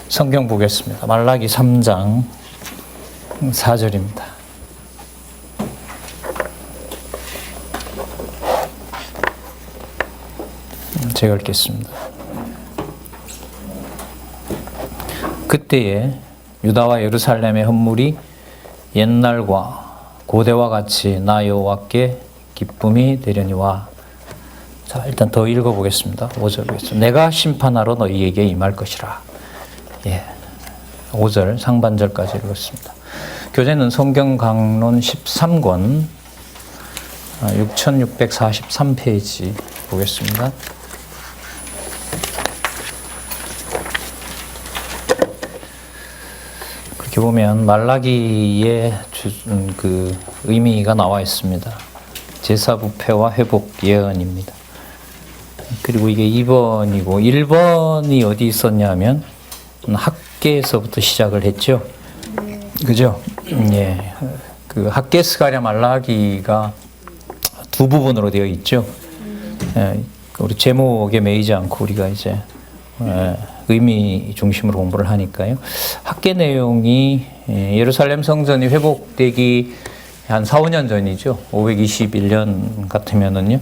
성경 보겠습니다. 말라기 3장 4절입니다. 제가 읽겠습니다. 그때에 유다와 예루살렘의 헌물이 옛날과 고대와 같이 나 여호와께 기쁨이 되려니와. 자, 일단 더 읽어보겠습니다. 5절이겠습니다. 내가 심판하러 너희에게 임할 것이라. 예, 5절 상반절까지 읽었습니다. 교재는 성경강론 13권 6643페이지 보겠습니다. 그렇게 보면 말라기의 그 의미가 나와 있습니다. 제사부패와 회복 예언입니다. 그리고 이게 2번이고 1번이 어디 있었냐면 학계에서부터 시작을 했죠. 그죠? 예. 그 학계 스가랴 말라기가 두 부분으로 되어 있죠. 예. 우리 제목에 매이지 않고 우리가 이제 의미 중심으로 공부를 하니까요. 학계 내용이 예루살렘 성전이 회복되기 한 4, 5년 전이죠. 521년 같으면은요.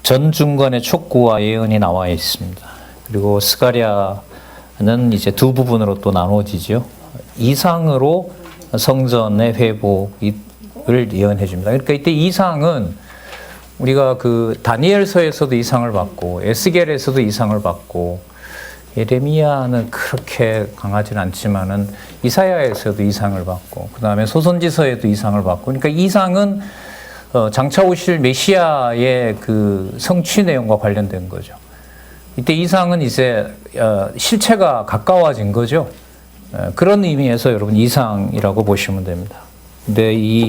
전 중간에 촉구와 예언이 나와 있습니다. 그리고 스가랴는 이제 두 부분으로 또 나눠지죠. 이상으로 성전의 회복을 예언해 줍니다. 그러니까 이때 이상은 우리가 그 다니엘서에서도 이상을 받고 에스겔에서도 이상을 받고 예레미야는 그렇게 강하진 않지만은 이사야에서도 이상을 받고 그 다음에 소선지서에도 이상을 받고 그러니까 이상은 장차 오실 메시아의 그 성취 내용과 관련된 거죠. 이때 이상은 이제 실체가 가까워진 거죠. 그런 의미에서 여러분 이상이라고 보시면 됩니다. 근데 이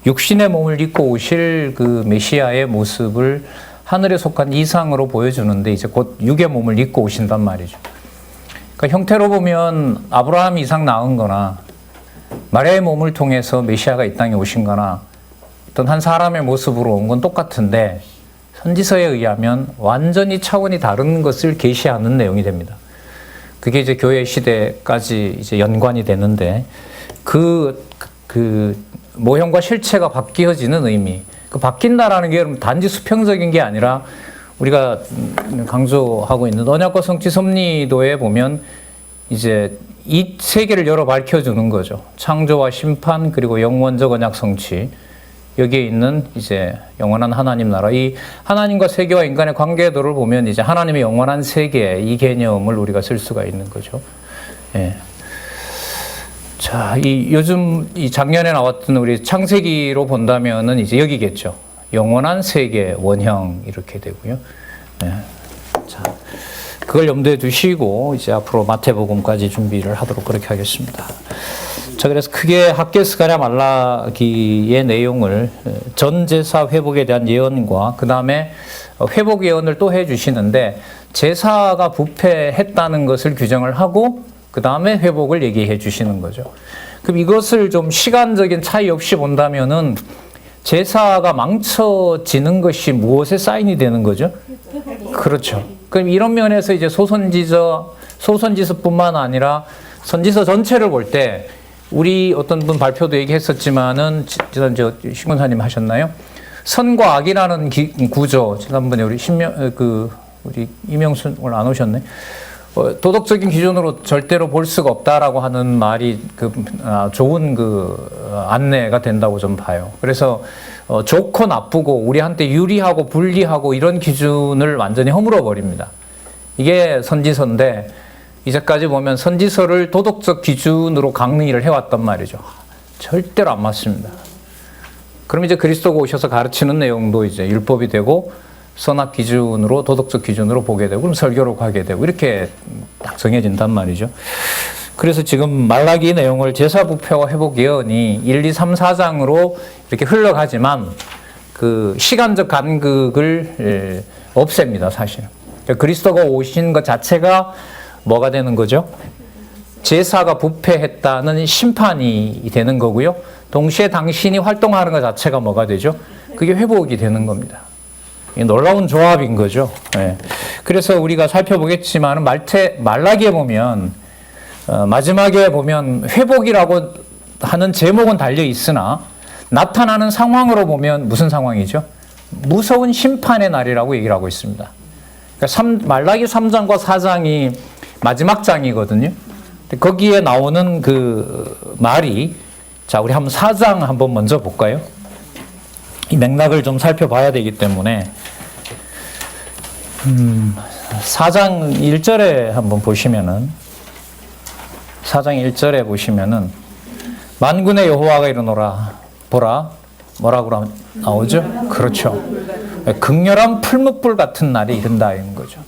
육신의 몸을 입고 오실 그 메시아의 모습을 하늘에 속한 이상으로 보여주는데 이제 곧 육의 몸을 입고 오신단 말이죠. 그러니까 형태로 보면 아브라함 이상 낳은 거나 마리아의 몸을 통해서 메시아가 이 땅에 오신 거나 어떤 한 사람의 모습으로 온 건 똑같은데 선지서에 의하면 완전히 차원이 다른 것을 계시하는 내용이 됩니다. 그게 이제 교회 시대까지 이제 연관이 되는데 그 모형과 실체가 바뀌어지는 의미. 그 바뀐다라는 게 여러분 단지 수평적인 게 아니라 우리가 강조하고 있는 언약과 성취 섭리도에 보면 이제 이 세계를 열어 밝혀주는 거죠. 창조와 심판 그리고 영원적 언약 성취. 여기에 있는 이제 영원한 하나님 나라, 이 하나님과 세계와 인간의 관계도를 보면 이제 하나님의 영원한 세계 이 개념을 우리가 쓸 수가 있는 거죠. 예. 자, 요즘 작년에 나왔던 우리 창세기로 본다면은 이제 여기겠죠. 영원한 세계 원형 이렇게 되고요. 예. 자, 그걸 염두에 두시고 이제 앞으로 마태복음까지 준비를 하도록 그렇게 하겠습니다. 자, 그래서 크게 학계 스가랴 말라기의 내용을 전 제사 회복에 대한 예언과 그 다음에 회복 예언을 또 해주시는데 제사가 부패했다는 것을 규정을 하고 그 다음에 회복을 얘기해 주시는 거죠. 그럼 이것을 좀 시간적인 차이 없이 본다면은 제사가 망쳐지는 것이 무엇의 사인이 되는 거죠? 그렇죠. 그럼 이런 면에서 이제 소선지서뿐만 아니라 선지서 전체를 볼 때 우리 어떤 분 발표도 얘기했었지만은 지난주 신권사님 하셨나요? 선과 악이라는 구조 지난번에 우리 우리 이명순 오늘 안 오셨네. 도덕적인 기준으로 절대로 볼 수가 없다라고 하는 말이 좋은 안내가 된다고 좀 봐요. 그래서 좋고 나쁘고 우리한테 유리하고 불리하고 이런 기준을 완전히 허물어 버립니다. 이게 선지서인데 이제까지 보면 선지서를 도덕적 기준으로 강의를 해왔단 말이죠. 절대로 안 맞습니다. 그럼 이제 그리스도가 오셔서 가르치는 내용도 이제 율법이 되고 선악 기준으로 도덕적 기준으로 보게 되고 그럼 설교로 가게 되고 이렇게 딱 정해진단 말이죠. 그래서 지금 말라기 내용을 제사부패와 회복 예언이 1, 2, 3, 4장으로 이렇게 흘러가지만 그 시간적 간극을 없앱니다, 사실은. 그러니까 그리스도가 오신 것 자체가 뭐가 되는 거죠? 제사가 부패했다는 심판이 되는 거고요. 동시에 당신이 활동하는 것 자체가 뭐가 되죠? 그게 회복이 되는 겁니다. 놀라운 조합인 거죠. 네. 그래서 우리가 살펴보겠지만 말라기에 보면 마지막에 보면 회복이라고 하는 제목은 달려 있으나 나타나는 상황으로 보면 무슨 상황이죠? 무서운 심판의 날이라고 얘기를 하고 있습니다. 그러니까 말라기 3장과 4장이 마지막 장이거든요. 거기에 나오는 그 말이, 자, 우리 한번 4장 한번 먼저 볼까요? 이 맥락을 좀 살펴봐야 되기 때문에 4장 1절에 한번 보시면은, 4장 1절에 보시면은 만군의 여호와가 이르노라 보라, 뭐라고 나오죠? 그렇죠. 극렬한 풀무불 같은 날이 이른다 이런 거죠.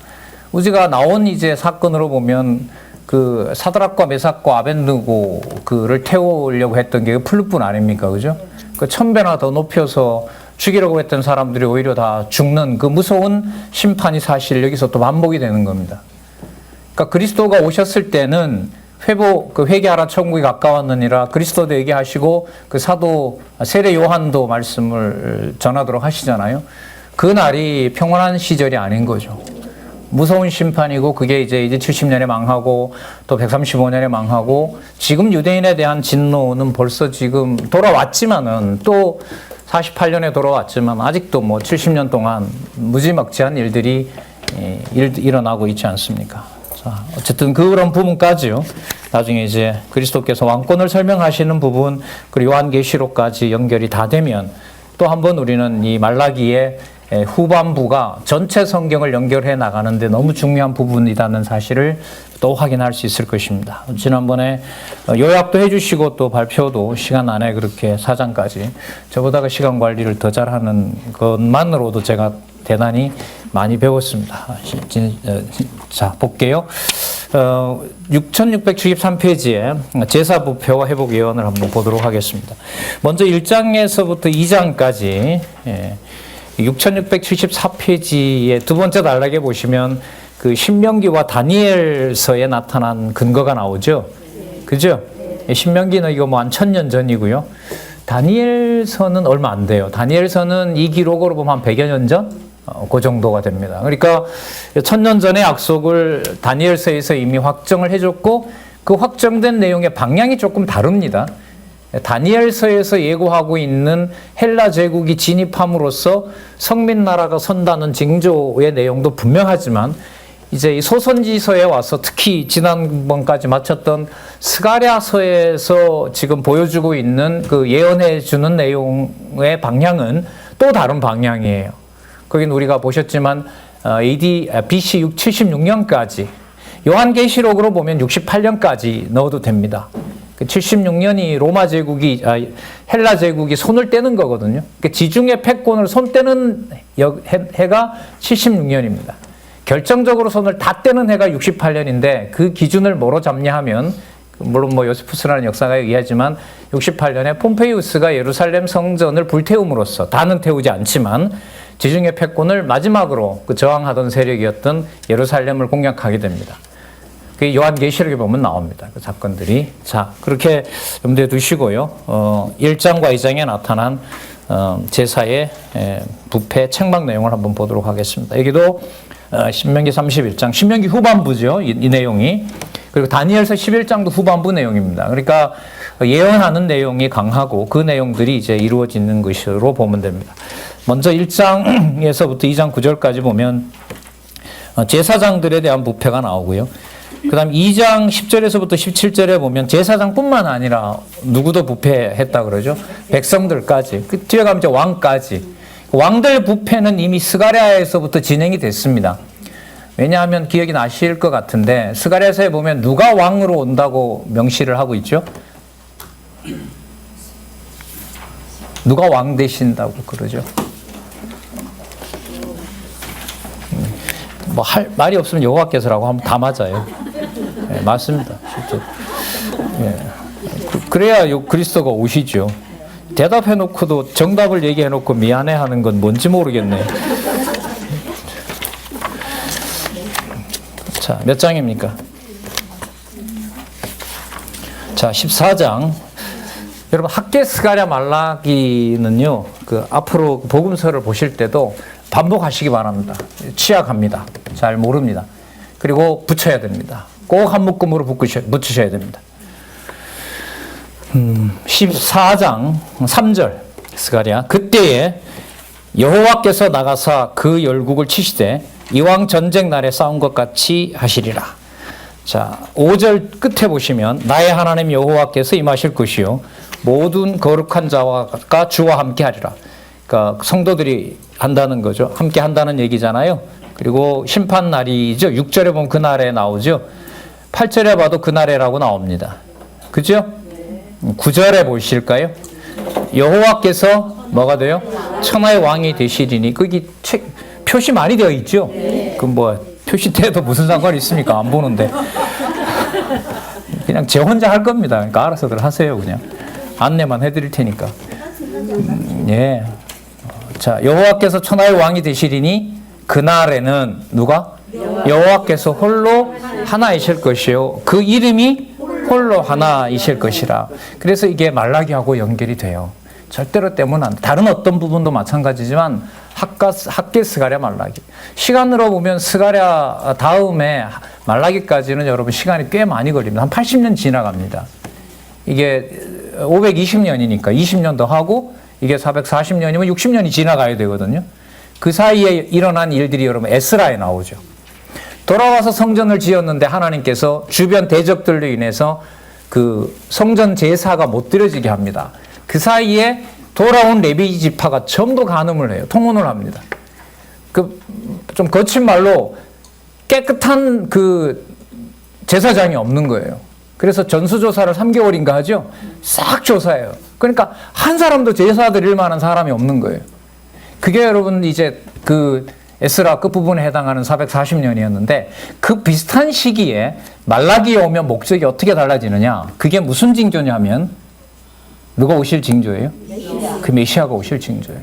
우리가 나온 이제 사건으로 보면 그 사드락과 메삭과 아벤느고 그를 태우려고 했던 게 풀무불 아닙니까, 그죠? 그 1000배나 더 높여서 죽이려고 했던 사람들이 오히려 다 죽는 그 무서운 심판이 사실 여기서 또 반복이 되는 겁니다. 그러니까 그리스도가 오셨을 때는 회개하라 천국이 가까웠느니라 그리스도도 얘기하시고 그 사도 세례 요한도 말씀을 전하도록 하시잖아요. 그 날이 평온한 시절이 아닌 거죠. 무서운 심판이고 그게 이제 70년에 망하고 또 135년에 망하고 지금 유대인에 대한 진노는 벌써 지금 돌아왔지만은 또 48년에 돌아왔지만 아직도 뭐 70년 동안 무지막지한 일들이 일어나고 있지 않습니까? 자, 어쨌든 그런 부분까지요. 나중에 이제 그리스도께서 왕권을 설명하시는 부분, 그리고 요한계시록까지 연결이 다 되면 또 한번 우리는 이 말라기의 후반부가 전체 성경을 연결해 나가는데 너무 중요한 부분이라는 사실을 또 확인할 수 있을 것입니다. 지난번에 요약도 해주시고 또 발표도 시간 안에 그렇게 4장까지 저보다가 시간 관리를 더 잘하는 것만으로도 제가 대단히 많이 배웠습니다. 자, 볼게요. 6673페이지에 제사부패와 회복 예언을 한번 보도록 하겠습니다. 먼저 1장에서부터 2장까지 6674페이지의 두 번째 단락에 보시면 그 신명기와 다니엘서에 나타난 근거가 나오죠. 그죠? 신명기는 이거 뭐 한 1000년 전이고요. 다니엘서는 얼마 안 돼요. 다니엘서는 이 기록으로 보면 한 100여 년 전? 그 정도가 됩니다. 그러니까 1000년 전의 약속을 다니엘서에서 이미 확정을 해줬고 그 확정된 내용의 방향이 조금 다릅니다. 다니엘서에서 예고하고 있는 헬라 제국이 진입함으로써 성민나라가 선다는 징조의 내용도 분명하지만 이제 이 소선지서에 와서 특히 지난번까지 마쳤던 스가랴서에서 지금 보여주고 있는 그 예언해 주는 내용의 방향은 또 다른 방향이에요. 거긴 우리가 보셨지만 BC 76년까지 요한계시록으로 보면 68년까지 넣어도 됩니다. 76년이 로마 제국이 헬라 제국이 손을 떼는 거거든요. 그러니까 지중해 패권을 손 떼는 해가 76년입니다. 결정적으로 손을 다 떼는 해가 68년인데 그 기준을 뭐로 잡냐 하면 물론 뭐 요세푸스라는 역사가에 의하지만 68년에 폼페이우스가 예루살렘 성전을 불태움으로써 다는 태우지 않지만 지중해 패권을 마지막으로 그 저항하던 세력이었던 예루살렘을 공략하게 됩니다. 그 요한계시록에 보면 나옵니다. 그 사건들이. 자, 그렇게 염두에 두시고요. 1장과 2장에 나타난 제사의 부패 책망 내용을 한번 보도록 하겠습니다. 여기도 신명기 31장, 신명기 후반부죠. 이 내용이. 그리고 다니엘서 11장도 후반부 내용입니다. 그러니까 예언하는 내용이 강하고 그 내용들이 이제 이루어지는 것으로 보면 됩니다. 먼저 1장에서부터 2장 9절까지 보면 제사장들에 대한 부패가 나오고요. 그 다음 2장 10절에서부터 17절에 보면 제사장뿐만 아니라 누구도 부패했다 그러죠. 백성들까지. 그 뒤에 가면 이제 왕까지. 왕들 부패는 이미 스가랴에서부터 진행이 됐습니다. 왜냐하면 기억이 나실 것 같은데 스가랴서에 보면 누가 왕으로 온다고 명시를 하고 있죠. 누가 왕 되신다고 그러죠. 뭐 할 말이 없으면 여호와께서라고 하면 다 맞아요. 네, 맞습니다. 실제. 네. 그래야 그리스도가 오시죠. 대답해놓고도 정답을 얘기해놓고 미안해하는 건 뭔지 모르겠네. 자, 몇 장입니까? 자, 14장. 여러분 학개 스가랴 말라기는요. 그 앞으로 복음서를 보실 때도 반복하시기 바랍니다. 취약합니다. 잘 모릅니다. 그리고 붙여야 됩니다. 꼭 한 묶음으로 붙이셔야 됩니다. 14장 3절 스가랴. 그때에 여호와께서 나가사 그 열국을 치시되 이왕 전쟁 날에 싸운 것 같이 하시리라. 자, 5절 끝에 보시면 나의 하나님 여호와께서 임하실 것이요 모든 거룩한 자와 주와 함께 하리라. 그러니까 성도들이 한다는 거죠. 함께 한다는 얘기잖아요. 그리고 심판 날이죠. 6절에 보면 그날에 나오죠. 8절에 봐도 그날에라고 나옵니다. 그죠? 9절에 보실까요? 여호와께서 뭐가 돼요? 천하의 왕이 되시리니. 거기 표시 많이 되어 있죠? 그 뭐 표시돼도 무슨 상관이 있습니까? 안 보는데. 그냥 제 혼자 할 겁니다. 그러니까 알아서들 하세요. 그냥 안내만 해드릴 테니까. 예. 자, 여호와께서 천하의 왕이 되시리니 그날에는 누가? 여호와께서 홀로 하나이실 것이요 그 이름이 홀로 하나이실 것이라. 그래서 이게 말라기하고 연결이 돼요. 절대로 떼면 안 돼. 다른 어떤 부분도 마찬가지지만 학계 스가랴 말라기. 시간으로 보면 스가랴 다음에 말라기까지는 여러분 시간이 꽤 많이 걸립니다. 한 80년 지나갑니다. 이게 520년이니까 20년 더 하고 이게 440년이면 60년이 지나가야 되거든요. 그 사이에 일어난 일들이 여러분 에스라에 나오죠. 돌아와서 성전을 지었는데 하나님께서 주변 대적들로 인해서 그 성전 제사가 못 드려지게 합니다. 그 사이에 돌아온 레위 지파가 전부 간음을 해요. 통혼을 합니다. 그 좀 거친 말로 깨끗한 그 제사장이 없는 거예요. 그래서 전수조사를 3개월인가 하죠. 싹 조사해요. 그러니까 한 사람도 제사 드릴 만한 사람이 없는 거예요. 그게 여러분 이제 그 에스라 끝부분에 해당하는 440년이었는데 그 비슷한 시기에 말라기에 오면 목적이 어떻게 달라지느냐. 그게 무슨 징조냐면 누가 오실 징조예요? 그 메시아가 오실 징조예요.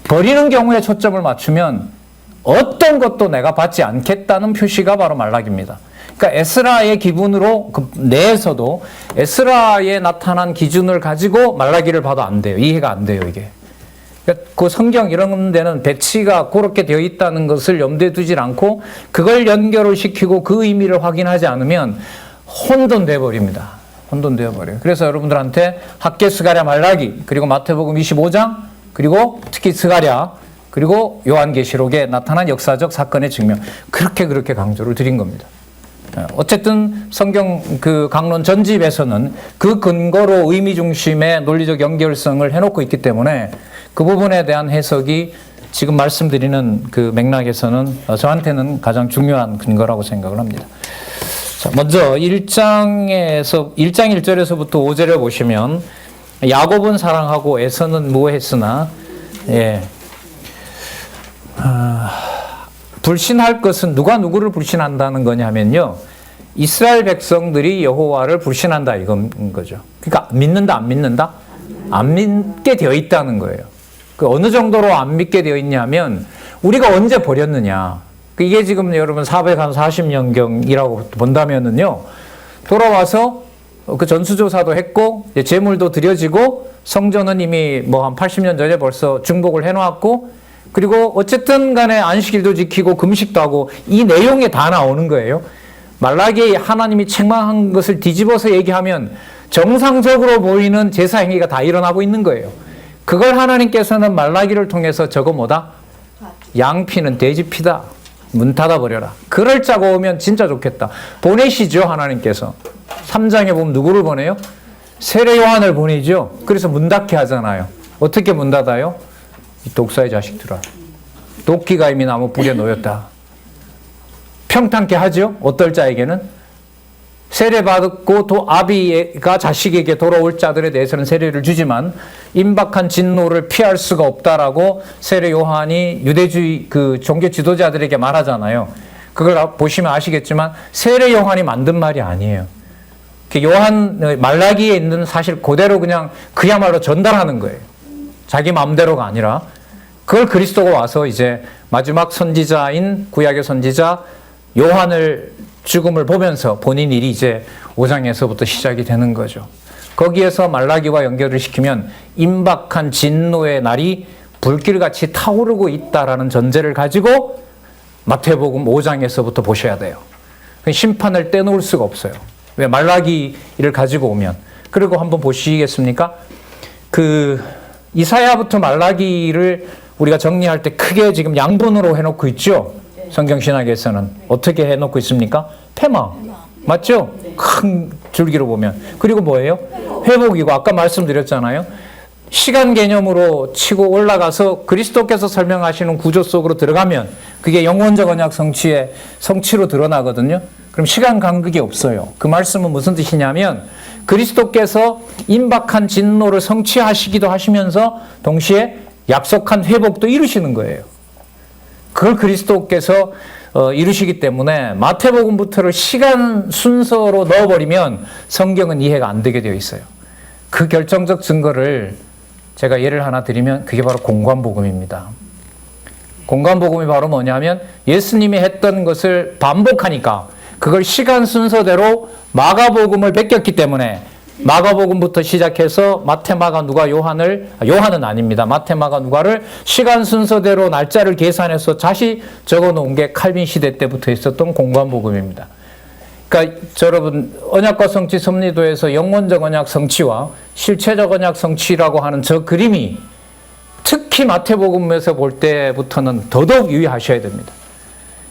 버리는 경우에 초점을 맞추면 어떤 것도 내가 받지 않겠다는 표시가 바로 말라기입니다. 그러니까 에스라의 기분으로 그 내에서도 에스라에 나타난 기준을 가지고 말라기를 봐도 안 돼요. 이해가 안 돼요, 이게. 그러니까 그 성경 이런 데는 배치가 그렇게 되어 있다는 것을 염두에 두질 않고 그걸 연결을 시키고 그 의미를 확인하지 않으면 혼돈돼 버립니다. 혼돈되어 버려요. 그래서 여러분들한테 학계 스가랴 말라기 그리고 마태복음 25장 그리고 특히 스가랴 그리고 요한계시록에 나타난 역사적 사건의 증명 그렇게 강조를 드린 겁니다. 어쨌든 성경 그 강론 전집에서는 그 근거로 의미 중심의 논리적 연결성을 해놓고 있기 때문에 그 부분에 대한 해석이 지금 말씀드리는 그 맥락에서는 저한테는 가장 중요한 근거라고 생각을 합니다. 자, 먼저 1장 1절에서부터 5절에 보시면 야곱은 사랑하고 에서는 무해했으나 불신할 것은 누가 누구를 불신한다는 거냐면요. 이스라엘 백성들이 여호와를 불신한다 이건 거죠. 그러니까 믿는다 안 믿는다? 안 믿게 되어 있다는 거예요. 그 어느 정도로 안 믿게 되어 있냐면 우리가 언제 버렸느냐. 이게 지금 여러분 440년경이라고 본다면은요. 돌아와서 그 전수조사도 했고 제물도 드려지고 성전은 이미 뭐 한 80년 전에 벌써 중복을 해놓았고 그리고 어쨌든 간에 안식일도 지키고 금식도 하고 이 내용에 다 나오는 거예요. 말라기에 하나님이 책망한 것을 뒤집어서 얘기하면 정상적으로 보이는 제사 행위가 다 일어나고 있는 거예요. 그걸 하나님께서는 말라기를 통해서 저거 뭐다? 양피는 돼지피다. 문 닫아버려라. 그럴 자가 오면 진짜 좋겠다. 보내시죠 하나님께서. 3장에 보면 누구를 보내요? 세례 요한을 보내죠. 그래서 문 닫게 하잖아요. 어떻게 문 닫아요? 이 독사의 자식들아. 도끼가 이미 나무 뿌리에 놓였다. 평탄케 하죠. 어떨 자에게는 세례받고 또 아비가 자식에게 돌아올 자들에 대해서는 세례를 주지만 임박한 진노를 피할 수가 없다라고 세례 요한이 유대주의 그 종교 지도자들에게 말하잖아요. 그걸 보시면 아시겠지만 세례 요한이 만든 말이 아니에요. 요한 말라기에 있는 사실 그대로 그냥 그야말로 전달하는 거예요. 자기 마음대로가 아니라 그걸 그리스도가 와서 이제 마지막 선지자인 구약의 선지자 요한을 죽음을 보면서 본인 일이 이제 5장에서부터 시작이 되는 거죠. 거기에서 말라기와 연결을 시키면 임박한 진노의 날이 불길같이 타오르고 있다라는 전제를 가지고 마태복음 5장에서부터 보셔야 돼요. 그 심판을 떼놓을 수가 없어요. 왜? 말라기를 가지고 오면. 그리고 한번 보시겠습니까? 그 이사야부터 말라기를 우리가 정리할 때 크게 지금 양분으로 해놓고 있죠. 성경신학에서는 어떻게 해놓고 있습니까? 패망. 맞죠? 큰 줄기로 보면. 그리고 뭐예요? 회복이고, 아까 말씀드렸잖아요. 시간 개념으로 치고 올라가서 그리스도께서 설명하시는 구조 속으로 들어가면 그게 영원적 언약 성취의 성취로 드러나거든요. 그럼 시간 간극이 없어요. 그 말씀은 무슨 뜻이냐면 그리스도께서 임박한 진노를 성취하시기도 하시면서 동시에 약속한 회복도 이루시는 거예요. 그걸 그리스도께서 이루시기 때문에 마태복음부터를 시간 순서로 넣어버리면 성경은 이해가 안 되게 되어 있어요. 그 결정적 증거를 제가 예를 하나 드리면 그게 바로 공관복음입니다. 공관복음이 바로 뭐냐면 예수님이 했던 것을 반복하니까 그걸 시간 순서대로 마가복음을 베꼈기 때문에 마가복음부터 시작해서 마태, 마가, 누가, 요한은 아닙니다. 마태, 마가, 누가를 시간 순서대로 날짜를 계산해서 다시 적어놓은 게 칼빈 시대 때부터 있었던 공관복음입니다. 그러니까 여러분 언약과 성취 섭리도에서 영원적 언약 성취와 실체적 언약 성취라고 하는 저 그림이 특히 마태복음에서 볼 때부터는 더더욱 유의하셔야 됩니다.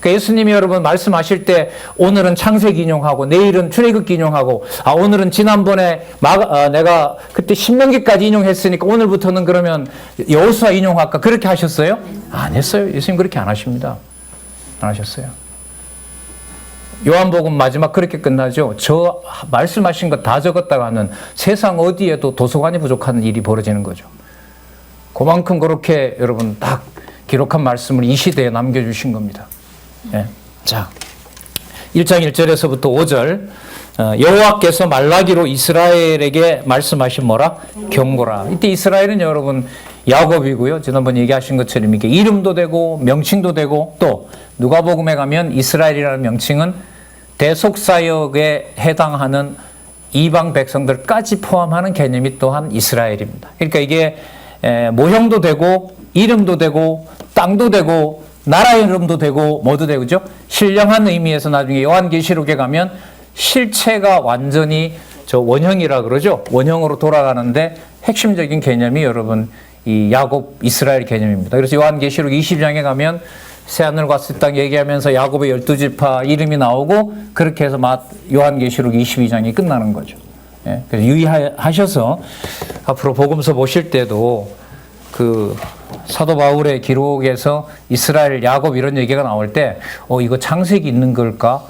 그러니까 예수님이 여러분 말씀하실 때 오늘은 창세기 인용하고 내일은 출애굽기 인용하고 오늘은 지난번에 내가 그때 신명기까지 인용했으니까 오늘부터는 그러면 여호수아 인용할까 그렇게 하셨어요? 안 했어요. 예수님 그렇게 안 하십니다. 안 하셨어요. 요한복음 마지막 그렇게 끝나죠. 저 말씀하신 거 다 적었다가 하는 세상 어디에도 도서관이 부족한 일이 벌어지는 거죠. 그만큼 그렇게 여러분 딱 기록한 말씀을 이 시대에 남겨주신 겁니다. 예. 자, 1장 1절에서부터 5절 여호와께서 말라기로 이스라엘에게 말씀하신 뭐라? 경고라. 이때 이스라엘은 여러분 야곱이고요. 지난번 얘기하신 것처럼 이게 이름도 되고 명칭도 되고 또 누가복음에 가면 이스라엘이라는 명칭은 대속사역에 해당하는 이방 백성들까지 포함하는 개념이 또한 이스라엘입니다. 그러니까 이게 모형도 되고 이름도 되고 땅도 되고 나라 이름도 되고 뭐도 되고 그죠? 신령한 의미에서 나중에 요한계시록에 가면 실체가 완전히 저 원형이라 그러죠. 원형으로 돌아가는데 핵심적인 개념이 여러분 이 야곱 이스라엘 개념입니다. 그래서 요한계시록 20장에 가면 새하늘과 새 땅 얘기하면서 야곱의 12지파 이름이 나오고 그렇게 해서 요한계시록 22장이 끝나는 거죠. 예, 그래서 유의하셔서 앞으로 복음서 보실 때도 그 사도 바울의 기록에서 이스라엘, 야곱 이런 얘기가 나올 때 이거 창세기 있는 걸까?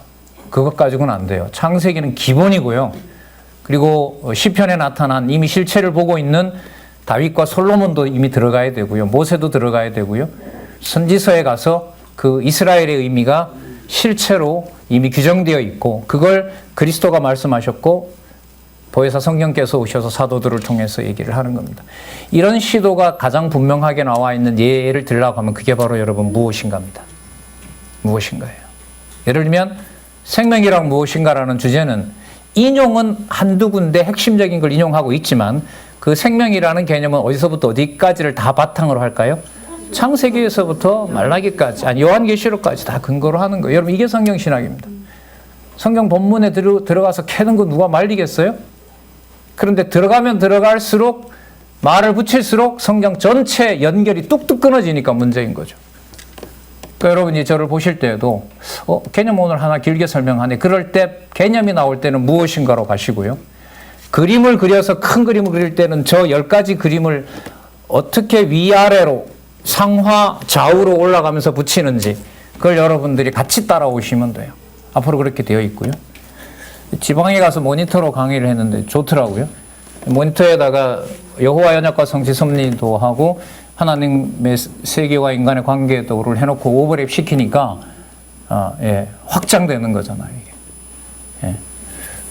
그것 가지고는 안 돼요. 창세기는 기본이고요. 그리고 시편에 나타난 이미 실체를 보고 있는 다윗과 솔로몬도 이미 들어가야 되고요. 모세도 들어가야 되고요. 선지서에 가서 그 이스라엘의 의미가 실체로 이미 규정되어 있고 그걸 그리스도가 말씀하셨고 보혜사 성령께서 오셔서 사도들을 통해서 얘기를 하는 겁니다. 이런 시도가 가장 분명하게 나와 있는 예를 들라고 하면 그게 바로 여러분 무엇인가입니다. 무엇인가예요. 예를 들면 생명이란 무엇인가라는 주제는 인용은 한두 군데 핵심적인 걸 인용하고 있지만 그 생명이라는 개념은 어디서부터 어디까지를 다 바탕으로 할까요? 창세기에서부터 말라기까지, 요한계시록까지 다 근거로 하는 거예요. 여러분 이게 성경신학입니다. 성경 본문에 들어가서 캐는 거 누가 말리겠어요? 그런데 들어가면 들어갈수록 말을 붙일수록 성경 전체 연결이 뚝뚝 끊어지니까 문제인 거죠. 그러니까 여러분이 저를 보실 때에도 개념 오늘 하나 길게 설명하네. 그럴 때 개념이 나올 때는 무엇인가로 가시고요. 그림을 그려서 큰 그림을 그릴 때는 저 10가지 그림을 어떻게 위아래로 상하 좌우로 올라가면서 붙이는지 그걸 여러분들이 같이 따라오시면 돼요. 앞으로 그렇게 되어 있고요. 지방에 가서 모니터로 강의를 했는데 좋더라고요. 모니터에다가 여호와 언약과 성취 섭리도 하고 하나님의 세계와 인간의 관계도를 해놓고 오버랩 시키니까 확장되는 거잖아요. 이게. 예.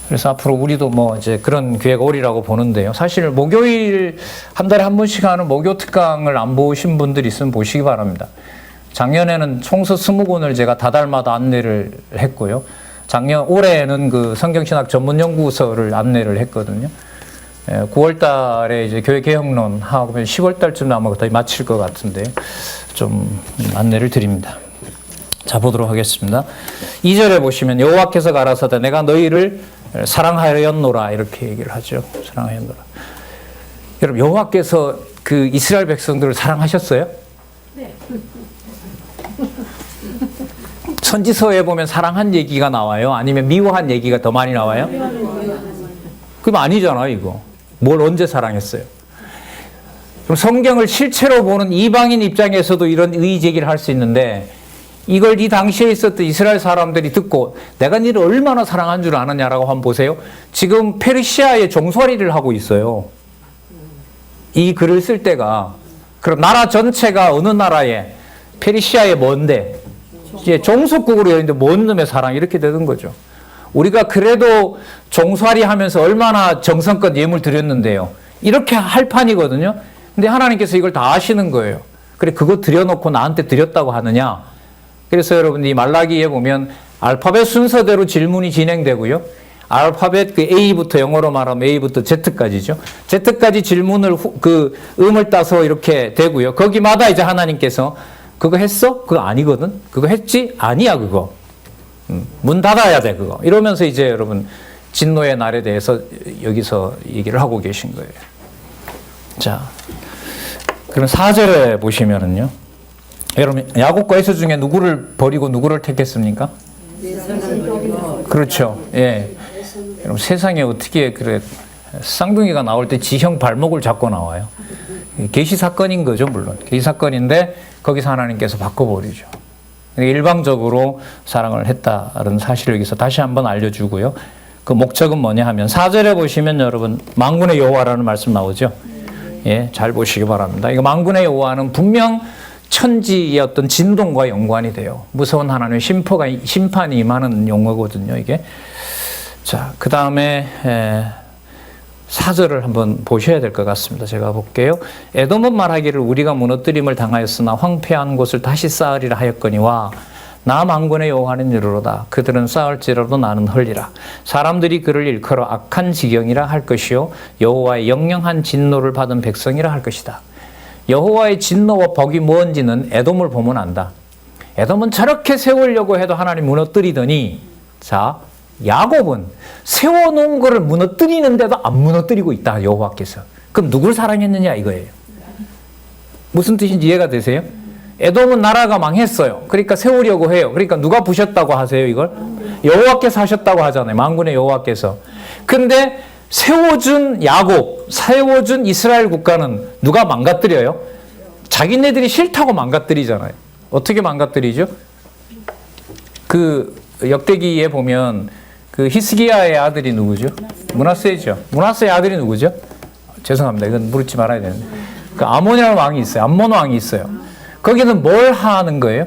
그래서 앞으로 우리도 뭐 이제 그런 기회가 오리라고 보는데요. 사실 목요일 한 달에 한 번씩 하는 목요 특강을 안 보신 분들 있으면 보시기 바랍니다. 작년에는 총서 20권을 제가 다달마다 안내를 했고요. 올해에는 그 성경신학 전문연구서를 안내를 했거든요. 9월 달에 이제 교회 개혁론 하고 10월 달쯤 아마 거의 마칠 것 같은데 좀 안내를 드립니다. 자, 보도록 하겠습니다. 2절에 보시면 여호와께서 가라사대 내가 너희를 사랑하였노라 이렇게 얘기를 하죠. 사랑하였노라. 여러분, 여호와께서 그 이스라엘 백성들을 사랑하셨어요? 네. 선지서에 보면 사랑한 얘기가 나와요? 아니면 미워한 얘기가 더 많이 나와요? 그럼 아니잖아요, 이거. 뭘 언제 사랑했어요? 그럼 성경을 실체로 보는 이방인 입장에서도 이런 의제기를 할 수 있는데 이걸 이 당시에 있었던 이스라엘 사람들이 듣고 내가 너를 얼마나 사랑한 줄 아느냐라고 한번 보세요. 지금 페르시아의 종살이를 하고 있어요. 이 글을 쓸 때가. 그럼 나라 전체가 어느 나라에? 페르시아의 뭔데? 이제 종속국으로 있는데 뭔 놈의 사랑 이렇게 되는 거죠. 우리가 그래도 종살이 하면서 얼마나 정성껏 예물 드렸는데요. 이렇게 할 판이거든요. 근데 하나님께서 이걸 다 아시는 거예요. 그래, 그거 드려놓고 나한테 드렸다고 하느냐? 그래서 여러분, 이 말라기에 보면 알파벳 순서대로 질문이 진행되고요. 알파벳 그 A부터 영어로 말하면 A부터 Z까지죠. Z까지 질문을 그 음을 따서 이렇게 되고요. 거기마다 이제 하나님께서 그거 했어? 그거 아니거든? 그거 했지? 아니야, 그거. 문 닫아야 돼, 그거. 이러면서 이제 여러분, 진노의 날에 대해서 여기서 얘기를 하고 계신 거예요. 자, 그럼 4절에 보시면은요. 여러분, 야곱과 에서 중에 누구를 버리고 누구를 택했습니까? 그렇죠. 예. 여러분, 세상에 어떻게 그래 쌍둥이가 나올 때 지형 발목을 잡고 나와요. 계시 사건인 거죠, 물론. 계시 사건인데 거기서 하나님께서 바꿔버리죠. 일방적으로 사랑을 했다는 사실을 여기서 다시 한번 알려주고요. 그 목적은 뭐냐 하면 4절에 보시면 여러분 만군의 여호와라는 말씀 나오죠. 예, 잘 보시기 바랍니다. 이거 만군의 여호와는 분명 천지의 어떤 진동과 연관이 돼요. 무서운 하나님의 심판이 임하는 용어거든요, 이게. 자, 그 다음에 4절을 한번 보셔야 될 것 같습니다. 제가 볼게요. 에돔은 말하기를 우리가 무너뜨림을 당하였으나 황폐한 곳을 다시 쌓으리라 하였거니와 나 만군의 여호와는 이르로다. 그들은 쌓을지라도 나는 헐리라. 사람들이 그를 일컬어 악한 지경이라 할 것이요 여호와의 영영한 진노를 받은 백성이라 할 것이다. 여호와의 진노와 복이 뭔지는 에돔을 보면 안다. 에돔은 저렇게 세우려고 해도 하나님 무너뜨리더니, 자, 야곱은 세워놓은 것을 무너뜨리는데도 안 무너뜨리고 있다, 여호와께서. 그럼 누굴 사랑했느냐 이거예요. 무슨 뜻인지 이해가 되세요? 에돔은 나라가 망했어요. 그러니까 세우려고 해요. 그러니까 누가 부셨다고 하세요, 이걸? 여호와께서 하셨다고 하잖아요. 만군의 여호와께서. 근데 세워준 야곱, 세워준 이스라엘 국가는 누가 망가뜨려요? 자기네들이 싫다고 망가뜨리잖아요. 어떻게 망가뜨리죠? 그 역대기에 보면 그 히스기야의 아들이 누구죠? 므낫세죠. 므낫세의 아들이 누구죠? 죄송합니다. 이건 물지 말아야 되는데. 그 아몬이라는 왕이 있어요. 암몬 왕이 있어요. 거기는 뭘 하는 거예요?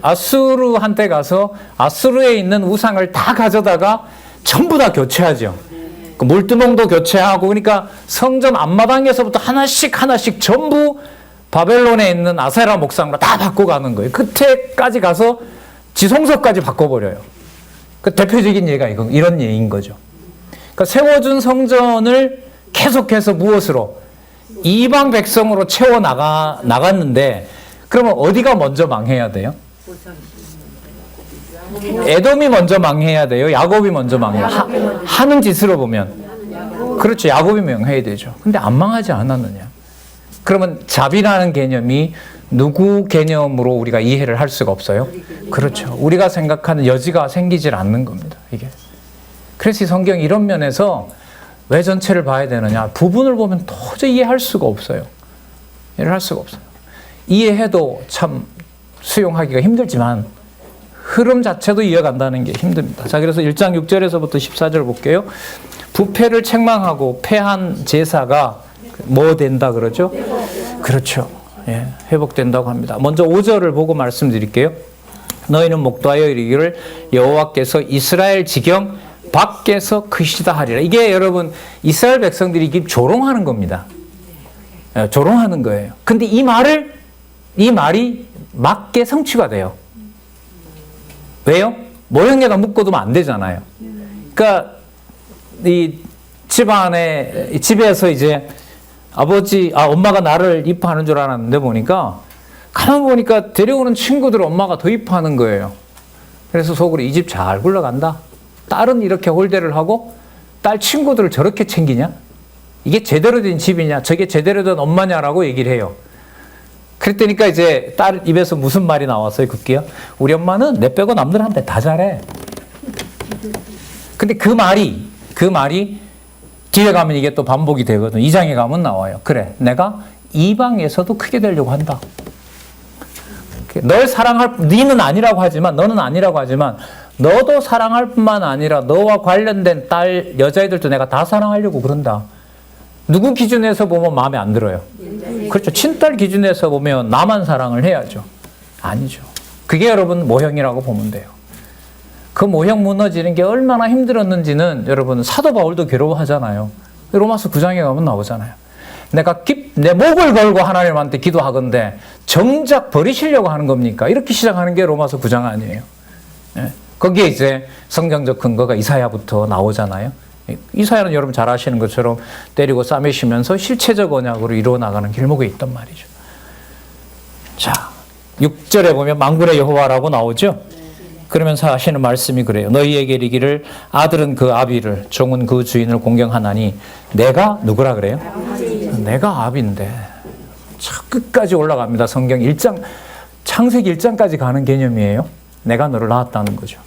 아수르한테 가서 아수르에 있는 우상을 다 가져다가 전부 다 교체하죠. 그 물두멍도 교체하고, 그러니까 성전 앞마당에서부터 하나씩 전부 바벨론에 있는 아세라 목상으로 다 바꿔가는 거예요. 끝에까지 가서 지성소까지 바꿔버려요. 그 대표적인 예가 이런 예인 거죠. 그러니까 세워준 성전을 계속해서 무엇으로? 이방 백성으로 나갔는데, 그러면 어디가 먼저 망해야 돼요? 에돔이 먼저 망해야 돼요? 야곱이 먼저 망해요? 하는 짓으로 보면. 그렇죠. 야곱이 망해야 되죠. 근데 안 망하지 않았느냐? 그러면 자비라는 개념이 누구 개념으로 우리가 이해를 할 수가 없어요? 그렇죠. 우리가 생각하는 여지가 생기질 않는 겁니다, 이게. 그래서 이 성경이 이런 면에서 왜 전체를 봐야 되느냐? 부분을 보면 도저히 이해할 수가 없어요. 이해를 할 수가 없어요. 이해해도 참 수용하기가 힘들지만 흐름 자체도 이어간다는 게 힘듭니다. 자, 그래서 1장 6절에서부터 14절 볼게요. 부패를 책망하고 패한 제사가 뭐 된다 그러죠? 그렇죠. 예, 회복된다고 합니다. 먼저 5절을 보고 말씀드릴게요. 너희는 목도하여 이르기를 여호와께서 이스라엘 지경 밖에서 크시다 하리라. 이게 여러분 이스라엘 백성들이 이게 조롱하는 겁니다. 예, 조롱하는 거예요. 근데 이 말이 맞게 성취가 돼요. 왜요? 모형에다 묶어두면 안 되잖아요. 그러니까 이 집에서 이제 엄마가 나를 이뻐하는 줄 알았는데 보니까 가만 보니까 데려오는 친구들 엄마가 도입하는 거예요. 그래서 속으로 이 집 잘 굴러간다. 딸은 이렇게 홀대를 하고 딸 친구들을 저렇게 챙기냐? 이게 제대로 된 집이냐? 저게 제대로 된 엄마냐라고 얘기를 해요. 그랬더니까 이제 딸 입에서 무슨 말이 나왔어요, 급기야? 우리 엄마는 내 빼고 남들한테 다 잘해. 근데 그 말이 뒤에 가면 이게 또 반복이 되거든. 2장에 가면 나와요. 그래, 내가 이방에서도 크게 되려고 한다. 널 사랑할, 너는 아니라고 하지만 너도 사랑할 뿐만 아니라 너와 관련된 딸, 여자애들도 내가 다 사랑하려고 그런다. 누구 기준에서 보면 마음에 안 들어요? 그렇죠. 친딸 기준에서 보면 나만 사랑을 해야죠. 아니죠. 그게 여러분 모형이라고 보면 돼요. 그 모형 무너지는 게 얼마나 힘들었는지는 여러분 사도 바울도 괴로워하잖아요. 로마서 9장에 가면 나오잖아요. 내가 내 목을 걸고 하나님한테 기도하건대 정작 버리시려고 하는 겁니까? 이렇게 시작하는 게 로마서 9장 아니에요. 예? 거기에 이제 성경적 근거가 이사야부터 나오잖아요. 이사야는 여러분 잘 아시는 것처럼 때리고 싸매시면서 실체적 언약으로 이루어나가는 길목에 있단 말이죠. 자, 6절에 보면 만군의 여호와라고 나오죠. 그러면서 하시는 말씀이 그래요. 너희에게 이르기를 아들은 그 아비를 종은 그 주인을 공경하나니 내가 누구라 그래요? 내가 아비인데. 참 끝까지 올라갑니다. 성경 1장 창세기 1장까지 가는 개념이에요. 내가 너를 낳았다는 거죠.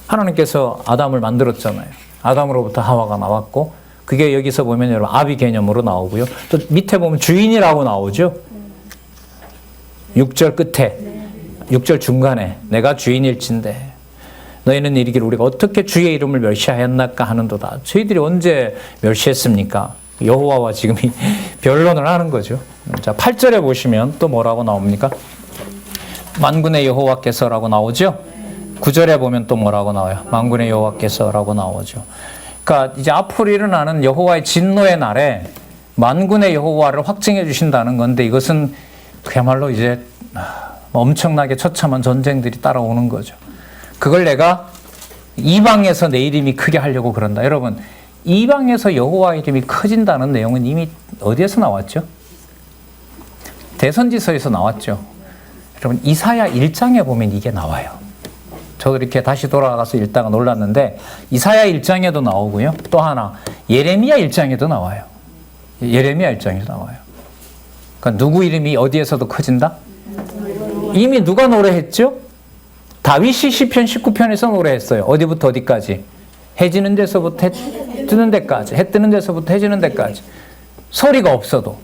하나님께서 아담을 만들었잖아요. 아담으로부터 하와가 나왔고 그게 여기서 보면 여러분 아비 개념으로 나오고요. 또 밑에 보면 주인이라고 나오죠. 6절 끝에 6절 중간에 내가 주인일진데 너희는 이르기를 우리가 어떻게 주의 이름을 멸시하였나까 하는도다. 저희들이 언제 멸시했습니까? 여호와와 지금 변론을 하는 거죠. 자, 8절에 보시면 또 뭐라고 나옵니까? 만군의 여호와께서라고 나오죠. 9절에 보면 또 뭐라고 나와요? 만군의 여호와께서라고 나오죠. 그러니까 이제 앞으로 일어나는 여호와의 진노의 날에 만군의 여호와를 확증해 주신다는 건데 이것은 그야말로 이제 엄청나게 처참한 전쟁들이 따라오는 거죠. 그걸 내가 이방에서 내 이름이 크게 하려고 그런다. 여러분, 이방에서 여호와 이름이 커진다는 내용은 이미 어디에서 나왔죠? 대선지서에서 나왔죠. 여러분, 이사야 1장에 보면 이게 나와요. 저도 이렇게 다시 돌아가서 읽다가 놀랐는데 이사야 1장에도 나오고요. 또 하나 예레미야 1장에도 나와요. 예레미야 1장에도 나와요. 그러니까 누구 이름이 어디에서도 커진다? 이미 누가 노래했죠? 다윗이 시편 19편에서 노래했어요. 어디부터 어디까지? 해 지는 데서부터 해 뜨는 데까지. 해 뜨는 데서부터 해 지는 데까지. 소리가 없어도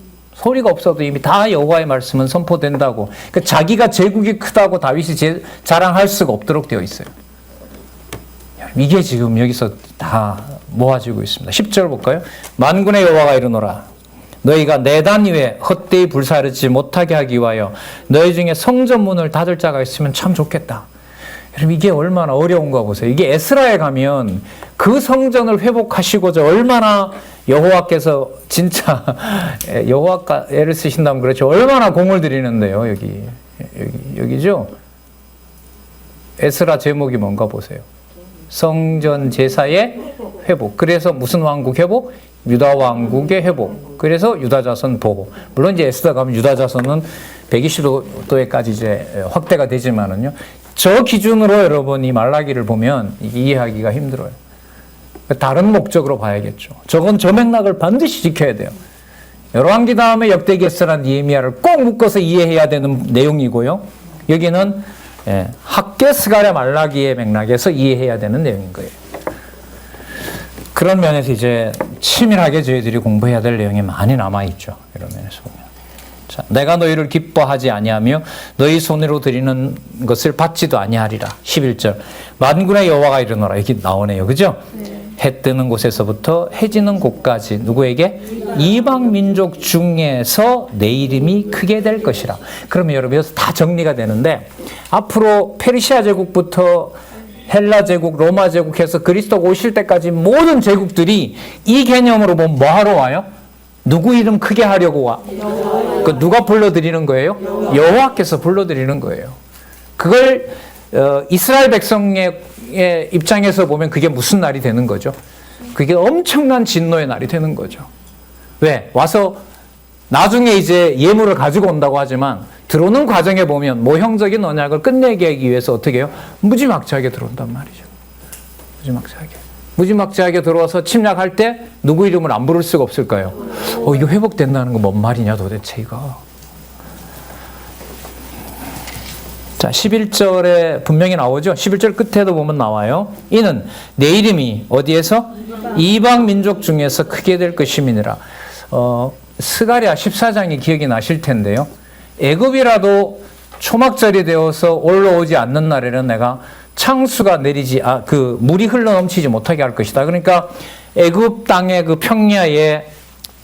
이미 다 여호와의 말씀은 선포된다고. 그러니까 자기가 제국이 크다고 다윗이 자랑할 수가 없도록 되어 있어요. 이게 지금 여기서 다 모아지고 있습니다. 10절 볼까요? 만군의 여호와가 이르노라. 너희가 내 단 위에 헛되이 불사르지 못하게 하기 위하여 너희 중에 성전문을 닫을 자가 있으면 참 좋겠다. 여러분 이게 얼마나 어려운가 보세요. 이게 에스라에 가면 그 성전을 회복하시고자 얼마나 여호와께서 진짜 여호와가 애를 쓰신다면 그렇죠. 얼마나 공을 들이는데요. 여기죠. 에스라 제목이 뭔가 보세요. 성전 제사의 회복. 그래서 무슨 왕국 회복? 유다 왕국의 회복. 그래서 유다 자손 보호. 물론 이제 에스라 가면 유다 자손은 120도에까지 이제 확대가 되지만은요. 저 기준으로 여러분 이 말라기를 보면 이해하기가 힘들어요. 다른 목적으로 봐야겠죠. 저건 저 맥락을 반드시 지켜야 돼요. 열왕기 다음에 역대기 에스라 니에미야를 꼭 묶어서 이해해야 되는 내용이고요. 여기는 학계 스가랴 말라기의 맥락에서 이해해야 되는 내용인 거예요. 그런 면에서 이제 치밀하게 저희들이 공부해야 될 내용이 많이 남아있죠. 이런 면에서 보면. 자, 내가 너희를 기뻐하지 아니하며 너희 손으로 드리는 것을 받지도 아니하리라. 11절. 만군의 여호와가 이르노라. 여기 나오네요. 그죠? 해 뜨는 곳에서부터 해 지는 곳까지 누구에게? 이방 민족 중에서 내 이름이 크게 될 것이라. 그러면 여러분 여기서 다 정리가 되는데 앞으로 페르시아 제국부터 헬라 제국, 로마 제국해서 그리스도가 오실 때까지 모든 제국들이 이 개념으로 보면 뭐 하러 와요? 누구 이름 크게 하려고 와? 그 누가 불러드리는 거예요? 여호와께서 불러드리는 거예요. 그걸 이스라엘 백성의 입장에서 보면 그게 무슨 날이 되는 거죠? 그게 엄청난 진노의 날이 되는 거죠. 왜? 와서 나중에 이제 예물을 가지고 온다고 하지만 들어오는 과정에 보면 모형적인 언약을 끝내게 하기 위해서 어떻게 해요? 무지막지하게 들어온단 말이죠. 무지막지하게 들어와서 침략할 때 누구 이름을 안 부를 수가 없을까요? 이거 회복된다는 건 뭔 말이냐 도대체 이거. 자, 11절에 분명히 나오죠. 11절 끝에도 보면 나와요. 이는 내 이름이 어디에서? 이방 민족 중에서 크게 될 것임이니라. 스가랴 14장이 기억이 나실 텐데요. 애굽이라도 초막절이 되어서 올라오지 않는 날에는 내가 창수가 내리지 물이 흘러 넘치지 못하게 할 것이다. 그러니까 애굽 땅의 그 평야에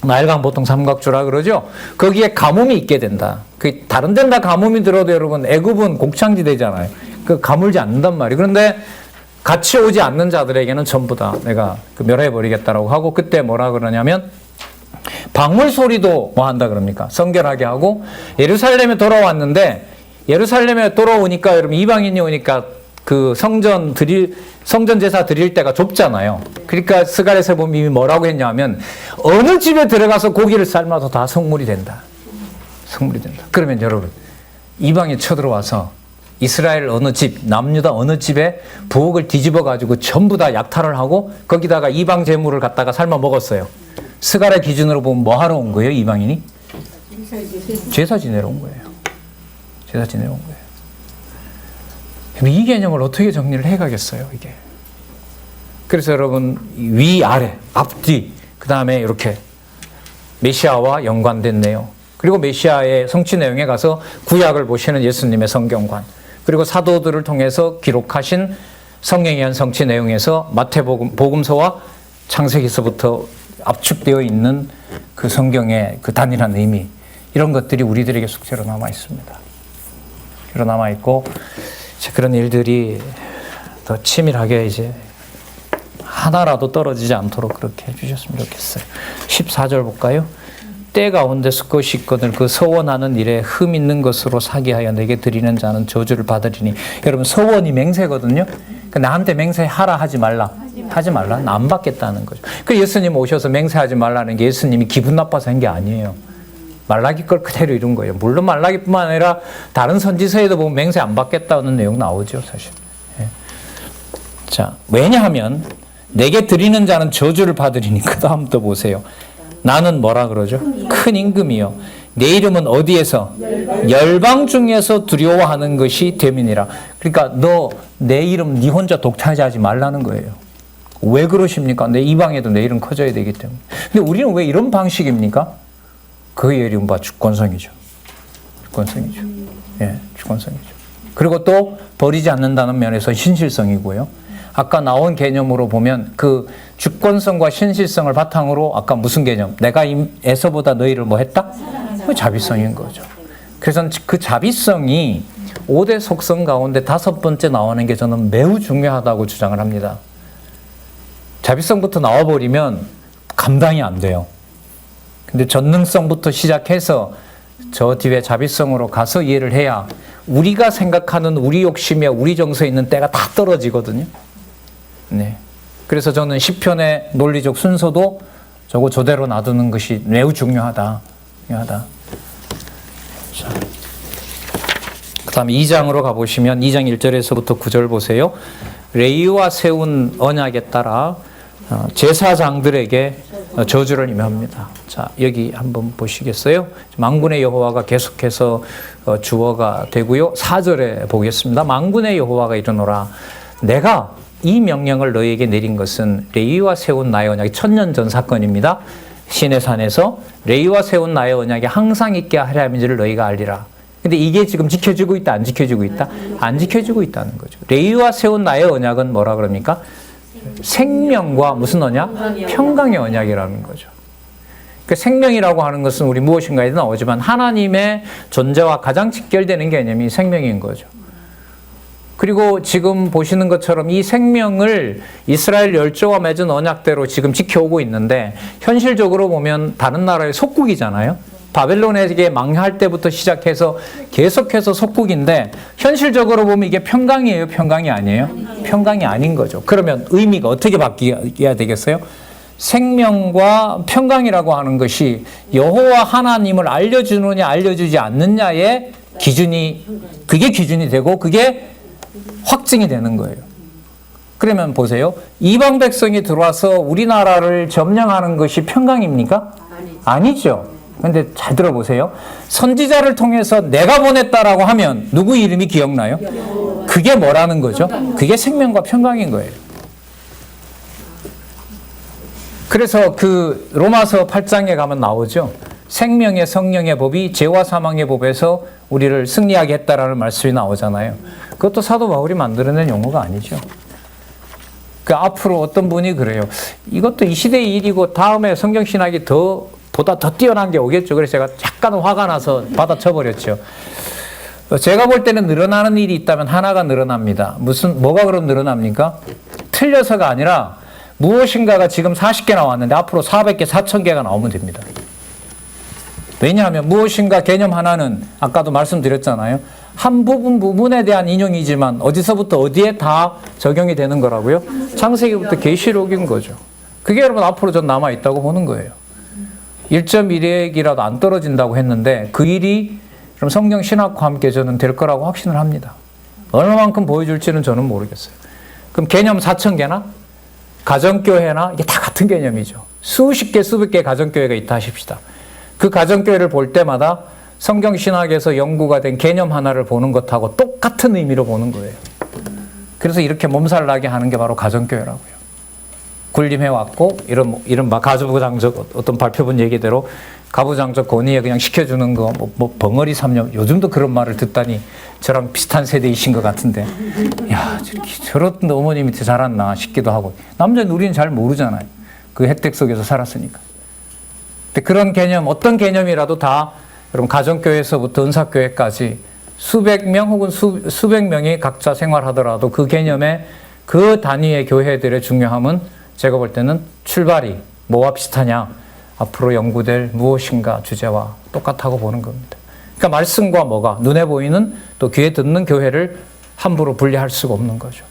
나일강 보통 삼각주라 그러죠. 거기에 가뭄이 있게 된다. 그 다른 데는 다 가뭄이 들어도 여러분 애굽은 곡창지대잖아요. 그 가물지 않는단 말이에요. 그런데 같이 오지 않는 자들에게는 전부 다 내가 멸해 버리겠다라고 하고 그때 뭐라 그러냐면 방울 소리도 뭐 한다 그럽니까? 성결하게 하고 예루살렘에 돌아왔는데 예루살렘에 돌아오니까 여러분 이방인이 오니까 그 성전 제사 드릴 때가 좁잖아요. 그러니까 스가랴에서 보면 이미 뭐라고 했냐면 어느 집에 들어가서 고기를 삶아도 다 성물이 된다. 성물이 된다. 그러면 여러분 이방이 쳐들어와서 이스라엘 어느 집, 남유다 어느 집에 부엌을 뒤집어 가지고 전부 다 약탈을 하고 거기다가 이방 제물을 갖다가 삶아 먹었어요. 스가랴 기준으로 보면 뭐 하러 온 거예요, 이방인이? 제사 지내러 온 거예요. 제사 지내러 온 거예요. 이 개념을 어떻게 정리를 해가겠어요, 이게. 그래서 여러분, 위, 아래, 앞, 뒤, 그 다음에 이렇게 메시아와 연관된 내용, 그리고 메시아의 성취 내용에 가서 구약을 보시는 예수님의 성경관, 그리고 사도들을 통해서 기록하신 성령에 의한 성취 내용에서 마태복음, 복음서와 창세기서부터 압축되어 있는 그 성경의 그 단일한 의미, 이런 것들이 우리들에게 숙제로 남아 있습니다. 남아 있고, 그런 일들이 더 치밀하게 이제 하나라도 떨어지지 않도록 그렇게 해주셨으면 좋겠어요. 14절 볼까요? 때 가운데 수것이 있거늘 그 서원하는 일에 흠 있는 것으로 사기하여 내게 드리는 자는 저주를 받으리니. 여러분 서원이 맹세거든요. 나한테 맹세하라 하지 말라. 하지 말라. 나 안 받겠다는 거죠. 그 예수님 오셔서 맹세하지 말라는 게 예수님이 기분 나빠서 한 게 아니에요. 말라기 걸 그대로 이룬 거예요. 물론 말라기뿐만 아니라 다른 선지서에도 보면 맹세 안 받겠다는 내용 나오죠, 사실. 예. 자, 왜냐하면 내게 드리는 자는 저주를 받으리니. 그 다음 또 보세요. 나는 뭐라 그러죠? 큰 임금이요. 내 이름은 어디에서? 열방 중에서 두려워하는 것이 됨이니라. 그러니까 너 내 이름 네 혼자 독차지하지 말라는 거예요. 왜 그러십니까? 내 이방에도 내 이름 커져야 되기 때문에. 근데 우리는 왜 이런 방식입니까? 그 이름 봐, 주권성이죠. 주권성이죠. 예, 주권성이죠. 그리고 또 버리지 않는다는 면에서 신실성이고요. 아까 나온 개념으로 보면 그 주권성과 신실성을 바탕으로 아까 무슨 개념? 내가 에서보다 너희를 뭐 했다? 그 자비성인 거죠. 그래서 그 자비성이 5대 속성 가운데 5번째 나오는 게 저는 매우 중요하다고 주장을 합니다. 자비성부터 나와버리면 감당이 안 돼요. 근데 전능성부터 시작해서 저 뒤에 자비성으로 가서 이해를 해야 우리가 생각하는 우리 욕심에 우리 정서에 있는 때가 다 떨어지거든요. 네. 그래서 저는 시편의 논리적 순서도 저거 저대로 놔두는 것이 매우 중요하다. 자. 그 다음에 2장으로 가보시면 2장 1절에서부터 9절 보세요. 레위와 세운 언약에 따라 제사장들에게 저주를 임합니다. 자, 여기 한번 보시겠어요? 만군의 여호와가 계속해서 주어가 되고요. 4절에 보겠습니다. 만군의 여호와가 이르노라. 내가 이 명령을 너희에게 내린 것은 레위와 세운 나의 언약이 1000년 전 사건입니다. 시내산에서 레위와 세운 나의 언약이 항상 있게 하려 함인지를 너희가 알리라. 근데 이게 지금 지켜지고 있다, 안 지켜지고 있다? 안 지켜지고 있다는 거죠. 레위와 세운 나의 언약은 뭐라 그럽니까? 생명과 무슨 언약? 평강의 언약이라는 거죠. 그 생명이라고 하는 것은 우리 무엇인가에도 나오지만 하나님의 존재와 가장 직결되는 개념이 생명인 거죠. 그리고 지금 보시는 것처럼 이 생명을 이스라엘 열조와 맺은 언약대로 지금 지켜오고 있는데 현실적으로 보면 다른 나라의 속국이잖아요. 바벨론에게 망할 때부터 시작해서 계속해서 속국인데 현실적으로 보면 이게 평강이에요? 평강이 아니에요? 평강이 아닌 거죠. 그러면 의미가 어떻게 바뀌어야 되겠어요? 생명과 평강이라고 하는 것이 여호와 하나님을 알려주느냐 알려주지 않느냐의 기준이, 그게 기준이 되고 그게 확증이 되는 거예요. 그러면 보세요. 이방 백성이 들어와서 우리나라를 점령하는 것이 평강입니까? 아니죠. 근데 잘 들어보세요. 선지자를 통해서 내가 보냈다라고 하면 누구 이름이 기억나요? 그게 뭐라는 거죠? 그게 생명과 평강인 거예요. 그래서 그 로마서 8장에 가면 나오죠. 생명의 성령의 법이 죄와 사망의 법에서 우리를 승리하게 했다라는 말씀이 나오잖아요. 그것도 사도 바울이 만들어낸 용어가 아니죠. 그 앞으로 어떤 분이 그래요. 이것도 이 시대의 일이고 다음에 성경신학이 보다 더 뛰어난 게 오겠죠. 그래서 제가 약간 화가 나서 받아쳐버렸죠. 제가 볼 때는 늘어나는 일이 있다면 하나가 늘어납니다. 뭐가 그럼 늘어납니까? 틀려서가 아니라 무엇인가가 지금 40개 나왔는데 앞으로 400개, 4000개가 나오면 됩니다. 왜냐하면 무엇인가 개념 하나는 아까도 말씀드렸잖아요. 한 부분에 대한 인용이지만 어디서부터 어디에 다 적용이 되는 거라고요? 창세기부터 계시록인 거죠. 그게 여러분 앞으로 전 남아있다고 보는 거예요. 1.1핵이라도 안 떨어진다고 했는데 그 일이 그럼 성경 신학과 함께 저는 될 거라고 확신을 합니다. 얼마만큼 보여줄지는 저는 모르겠어요. 그럼 개념 4000개나? 가정교회나? 이게 다 같은 개념이죠. 수십 개, 수백 개의 가정교회가 있다 하십시다. 그 가정교회를 볼 때마다 성경신학에서 연구가 된 개념 하나를 보는 것하고 똑같은 의미로 보는 거예요. 그래서 이렇게 몸살 나게 하는 게 바로 가정교회라고요. 군림해왔고, 이른바 가부장적 어떤 발표문 얘기대로 가부장적 권위에 그냥 시켜주는 거, 벙어리 삼념, 요즘도 그런 말을 듣다니 저랑 비슷한 세대이신 것 같은데, 야, 저런 어머니 밑에 자랐나 싶기도 하고, 남자는 우리는 잘 모르잖아요. 그 혜택 속에서 살았으니까. 근데 그런 개념, 어떤 개념이라도 다 여러분 가정교회에서부터 은사교회까지 수백 명 혹은 수백 명이 각자 생활하더라도 그 개념의 그 단위의 교회들의 중요함은 제가 볼 때는 출발이 뭐와 비슷하냐, 앞으로 연구될 무엇인가 주제와 똑같다고 보는 겁니다. 그러니까 말씀과 뭐가 눈에 보이는 또 귀에 듣는 교회를 함부로 분리할 수가 없는 거죠.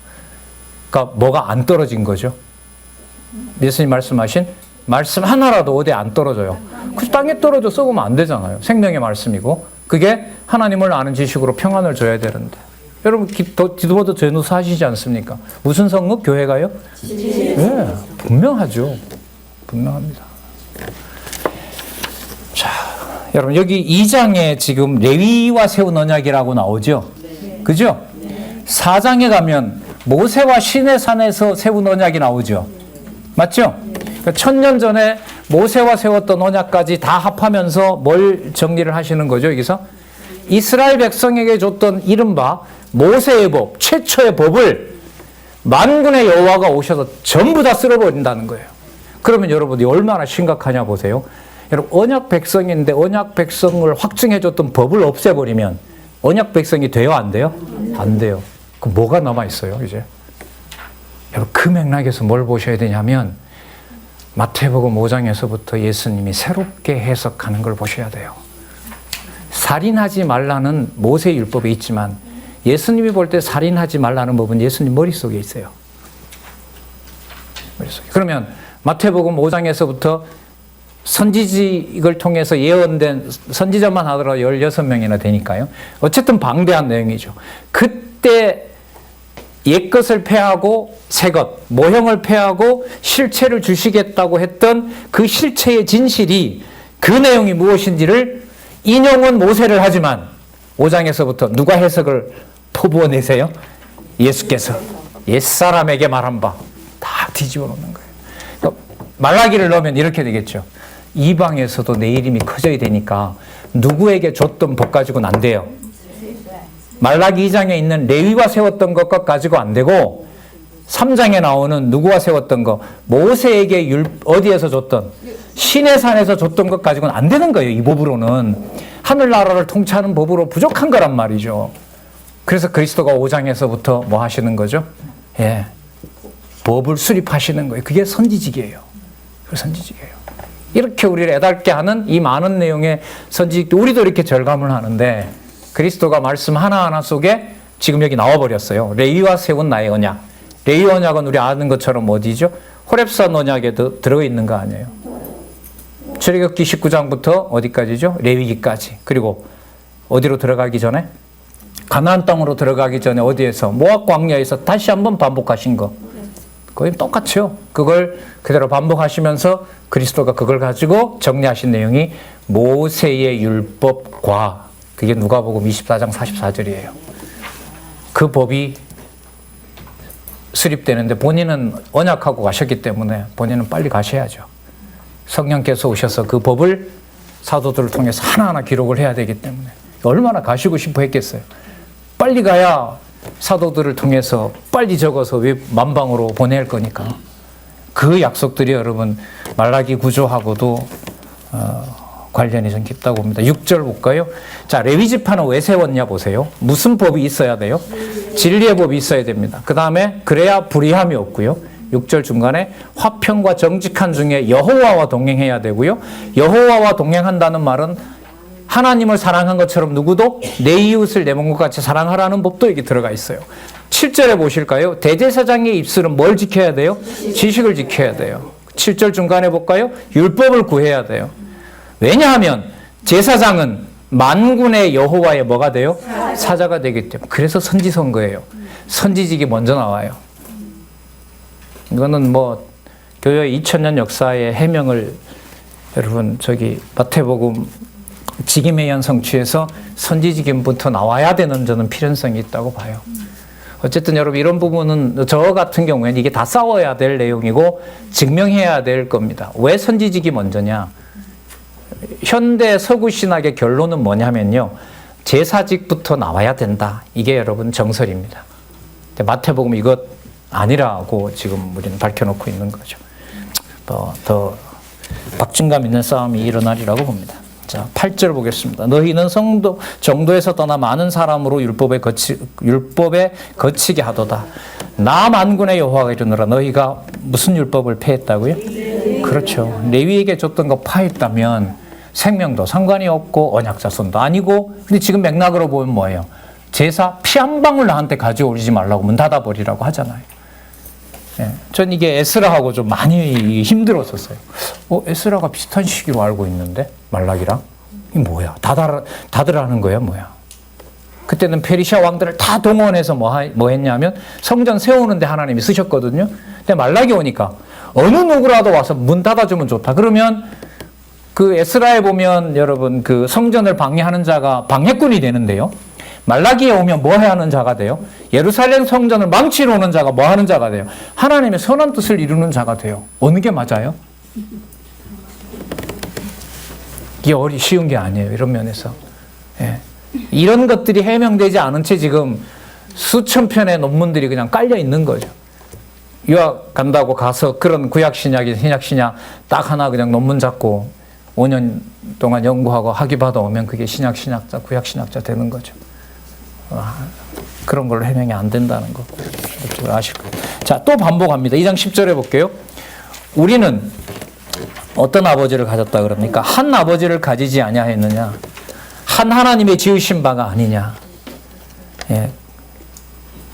그러니까 뭐가 안 떨어진 거죠. 예수님 말씀하신 말씀 하나라도 어디에 안 떨어져요. 그 땅에 떨어져 썩으면 안 되잖아요. 생명의 말씀이고 그게 하나님을 아는 지식으로 평안을 줘야 되는데 여러분 기도보도 전우수 하시지 않습니까? 무슨 성읍? 교회가요? 네, 분명하죠. 분명합니다. 자, 여러분 여기 2장에 지금 레위와 세운 언약이라고 나오죠? 그죠? 4장에 가면 모세와 시내산에서 세운 언약이 나오죠? 맞죠? 그러니까 1000년 전에 모세와 세웠던 언약까지 다 합하면서 뭘 정리를 하시는 거죠, 여기서? 이스라엘 백성에게 줬던 이른바 모세의 법, 최초의 법을 만군의 여호와가 오셔서 전부 다 쓸어버린다는 거예요. 그러면 여러분이 얼마나 심각하냐 보세요. 여러분, 언약 백성인데 언약 백성을 확증해줬던 법을 없애버리면 언약 백성이 돼요, 안 돼요? 안 돼요. 그럼 뭐가 남아있어요, 이제? 여러분, 그 맥락에서 뭘 보셔야 되냐면 마태복음 5장에서부터 예수님이 새롭게 해석하는 걸 보셔야 돼요. 살인하지 말라는 모세 율법에 있지만 예수님이 볼 때 살인하지 말라는 법은 예수님 머릿속에 있어요. 머릿속에. 그러면 마태복음 5장에서부터 선지직을 통해서 예언된 선지자만 하더라도 16명이나 되니까요. 어쨌든 방대한 내용이죠. 그때 옛것을 폐하고 새것, 모형을 폐하고 실체를 주시겠다고 했던 그 실체의 진실이 그 내용이 무엇인지를 인용은 모세를 하지만 5장에서부터 누가 해석을 포부어내세요? 예수께서 옛사람에게 말한 바 다 뒤집어 놓는 거예요. 그러니까 말라기를 넣으면 이렇게 되겠죠. 이방에서도 내 이름이 커져야 되니까 누구에게 줬던 법 가지고는 안 돼요. 말라기 2장에 있는 레위와 세웠던 것 가지고 안 되고 3장에 나오는 누구와 세웠던 것, 모세에게 어디에서 줬던, 시내산에서 줬던 것 가지고는 안 되는 거예요. 이 법으로는. 하늘나라를 통치하는 법으로 부족한 거란 말이죠. 그래서 그리스도가 5장에서부터 뭐 하시는 거죠? 예, 법을 수립하시는 거예요. 그게 선지직이에요. 그 선지직이에요. 이렇게 우리를 애달게 하는 이 많은 내용의 선지직도 우리도 이렇게 절감을 하는데 그리스도가 말씀 하나하나 속에 지금 여기 나와버렸어요. 레위와 세운 나의 언약. 레위 언약은 우리 아는 것처럼 어디죠? 호렙산 언약에 들어있는 거 아니에요. 출애굽기 19장부터 어디까지죠? 레위기까지. 그리고 어디로 들어가기 전에? 가나안 땅으로 들어가기 전에 어디에서? 모압 광야에서 다시 한번 반복하신 거. 거의 똑같죠. 그걸 그대로 반복하시면서 그리스도가 그걸 가지고 정리하신 내용이 모세의 율법과, 그게 누가복음 24장 44절이에요. 그 법이 수립되는데 본인은 언약하고 가셨기 때문에 본인은 빨리 가셔야죠. 성령께서 오셔서 그 법을 사도들을 통해서 하나하나 기록을 해야 되기 때문에 얼마나 가시고 싶어 했겠어요. 빨리 가야 사도들을 통해서 빨리 적어서 만방으로 보낼 거니까. 그 약속들이 여러분 말라기 구조하고도 관련이 좀 깊다고 봅니다. 6절 볼까요? 자, 레위지파는 왜 세웠냐 보세요. 무슨 법이 있어야 돼요? 진리의 법이 있어야 됩니다. 그 다음에 그래야 불의함이 없고요. 6절 중간에 화평과 정직한 중에 여호와와 동행해야 되고요. 여호와와 동행한다는 말은 하나님을 사랑한 것처럼 누구도 내 이웃을 내 몸과 같이 사랑하라는 법도 여기 들어가 있어요. 7절에 보실까요? 대제사장의 입술은 뭘 지켜야 돼요? 지식을 지켜야 돼요. 7절 중간에 볼까요? 율법을 구해야 돼요. 왜냐하면 제사장은 만군의 여호와의 뭐가 돼요? 사자가 되기 때문에. 그래서 선지선거예요. 선지직이 먼저 나와요. 이거는 뭐 교회 2000년 역사의 해명을 여러분 저기 마태복음 직임의 연성취에서 선지직임부터 나와야 되는 저는 필연성이 있다고 봐요. 어쨌든 여러분 이런 부분은 저 같은 경우에는 이게 다 싸워야 될 내용이고 증명해야 될 겁니다. 왜 선지직이 먼저냐? 현대 서구 신학의 결론은 뭐냐면요. 제사직부터 나와야 된다. 이게 여러분 정설입니다. 마태복음 이것 아니라고 지금 우리는 밝혀놓고 있는 거죠. 더 박진감 있는 싸움이 일어나리라고 봅니다. 자, 8절 보겠습니다. 너희는 정도에서 떠나 많은 사람으로 율법에 거치게 하도다. 나 만군의 여호와가 이르노라. 너희가 무슨 율법을 폐했다고요? 그렇죠. 레위에게 줬던 거 파했다면 생명도 상관이 없고 언약자손도 아니고, 근데 지금 맥락으로 보면 뭐예요? 제사 피 한 방울 나한테 가져오지 말라고 문 닫아버리라고 하잖아요. 예, 전 이게 에스라하고 좀 많이 힘들었었어요. 에스라가 비슷한 시기로 알고 있는데 말라기랑 이 뭐야? 다들 하는 거야 뭐야? 그때는 페르시아 왕들을 다 동원해서 뭐 했냐면 성전 세우는데 하나님이 쓰셨거든요. 근데 말라기 오니까 어느 누구라도 와서 문 닫아주면 좋다. 그러면 그 에스라에 보면 여러분 그 성전을 방해하는 자가 방해꾼이 되는데요. 말라기에 오면 뭐 해야 하는 자가 돼요? 예루살렘 성전을 망치러 오는 자가 뭐 하는 자가 돼요? 하나님의 선한 뜻을 이루는 자가 돼요. 어느 게 맞아요? 이게 쉬운 게 아니에요. 이런 면에서. 예. 이런 것들이 해명되지 않은 채 지금 수천 편의 논문들이 그냥 깔려 있는 거죠. 유학 간다고 가서 그런 구약신약이 신약신약 딱 하나 그냥 논문 잡고 5년 동안 연구하고 학위 받아오면 그게 신약신약자, 구약신약자 되는 거죠. 그런 걸로 해명이 안 된다는 거 아실 거예요. 자, 또 반복합니다. 2장 10절에 볼게요. 우리는 어떤 아버지를 가졌다 그럽니까? 한 아버지를 가지지 아니하였느냐? 한 하나님의 지으신 바가 아니냐? 예.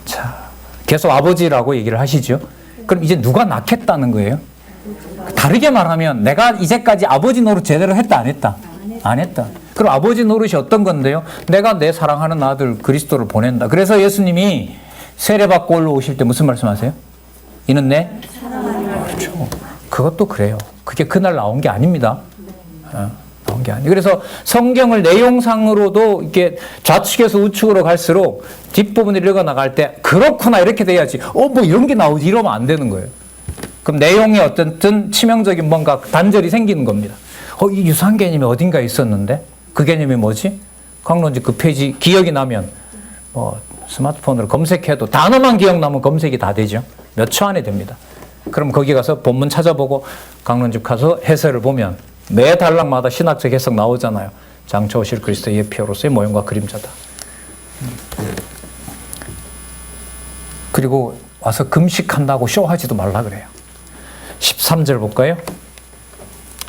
자, 계속 아버지라고 얘기를 하시죠. 그럼 이제 누가 낳겠다는 거예요? 다르게 말하면 내가 이제까지 아버지 노릇 제대로 했다 안 했다? 안 했다. 그럼 아버지 노릇이 어떤 건데요? 내가 내 사랑하는 아들 그리스도를 보낸다. 그래서 예수님이 세례받고 올라오실 때 무슨 말씀하세요? 이는 내 사랑하는. 그렇죠. 그것도 그래요. 그게 그날 나온 게 아닙니다. 나온 게 아니에요. 그래서 성경을 내용상으로도 이렇게 좌측에서 우측으로 갈수록 뒷부분을 읽어 나갈 때 그렇구나 이렇게 돼야지. 뭐 이런 게 나오지 이러면 안 되는 거예요. 그럼 내용에 어떤 치명적인 뭔가 단절이 생기는 겁니다. 이 유사한 개념이 어딘가에 있었는데 그 개념이 뭐지? 강론지 그 페이지 기억이 나면 스마트폰으로 검색해도 단어만 기억나면 검색이 다 되죠. 몇 초 안에 됩니다. 그럼 거기 가서 본문 찾아보고 강론집 가서 해설을 보면 매 단락마다 신학적 해석 나오잖아요. 장차 오실 그리스도의 예표로서의 모형과 그림자다. 그리고 와서 금식한다고 쇼하지도 말라 그래요. 13절 볼까요?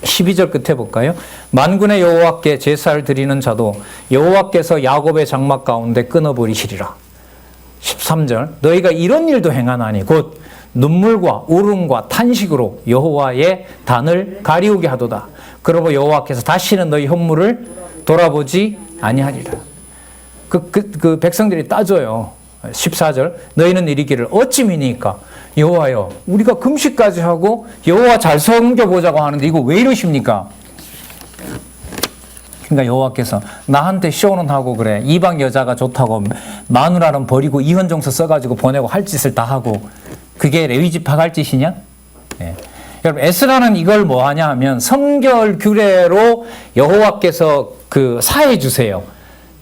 12절 끝에 볼까요? 만군의 여호와께 제사를 드리는 자도 여호와께서 야곱의 장막 가운데 끊어버리시리라. 13절 너희가 이런 일도 행하나니 곧 눈물과 울음과 탄식으로 여호와의 단을 가리우게 하도다. 그러고 여호와께서 다시는 너희 헌물을 돌아보지 아니하리라. 그 백성들이 따져요. 14절 너희는 이르기를 어찌 미니까 여호와여 우리가 금식까지 하고 여호와 잘 섬겨보자고 하는데 이거 왜 이러십니까? 그러니까 여호와께서 나한테 쇼는 하고 그래 이방 여자가 좋다고 마누라는 버리고 이혼정서 써가지고 보내고 할 짓을 다 하고 그게 레위지파 할 짓이냐? 네. 여러분 에스라는 이걸 뭐 하냐 하면 성결 규례로 여호와께서 그 사해 주세요.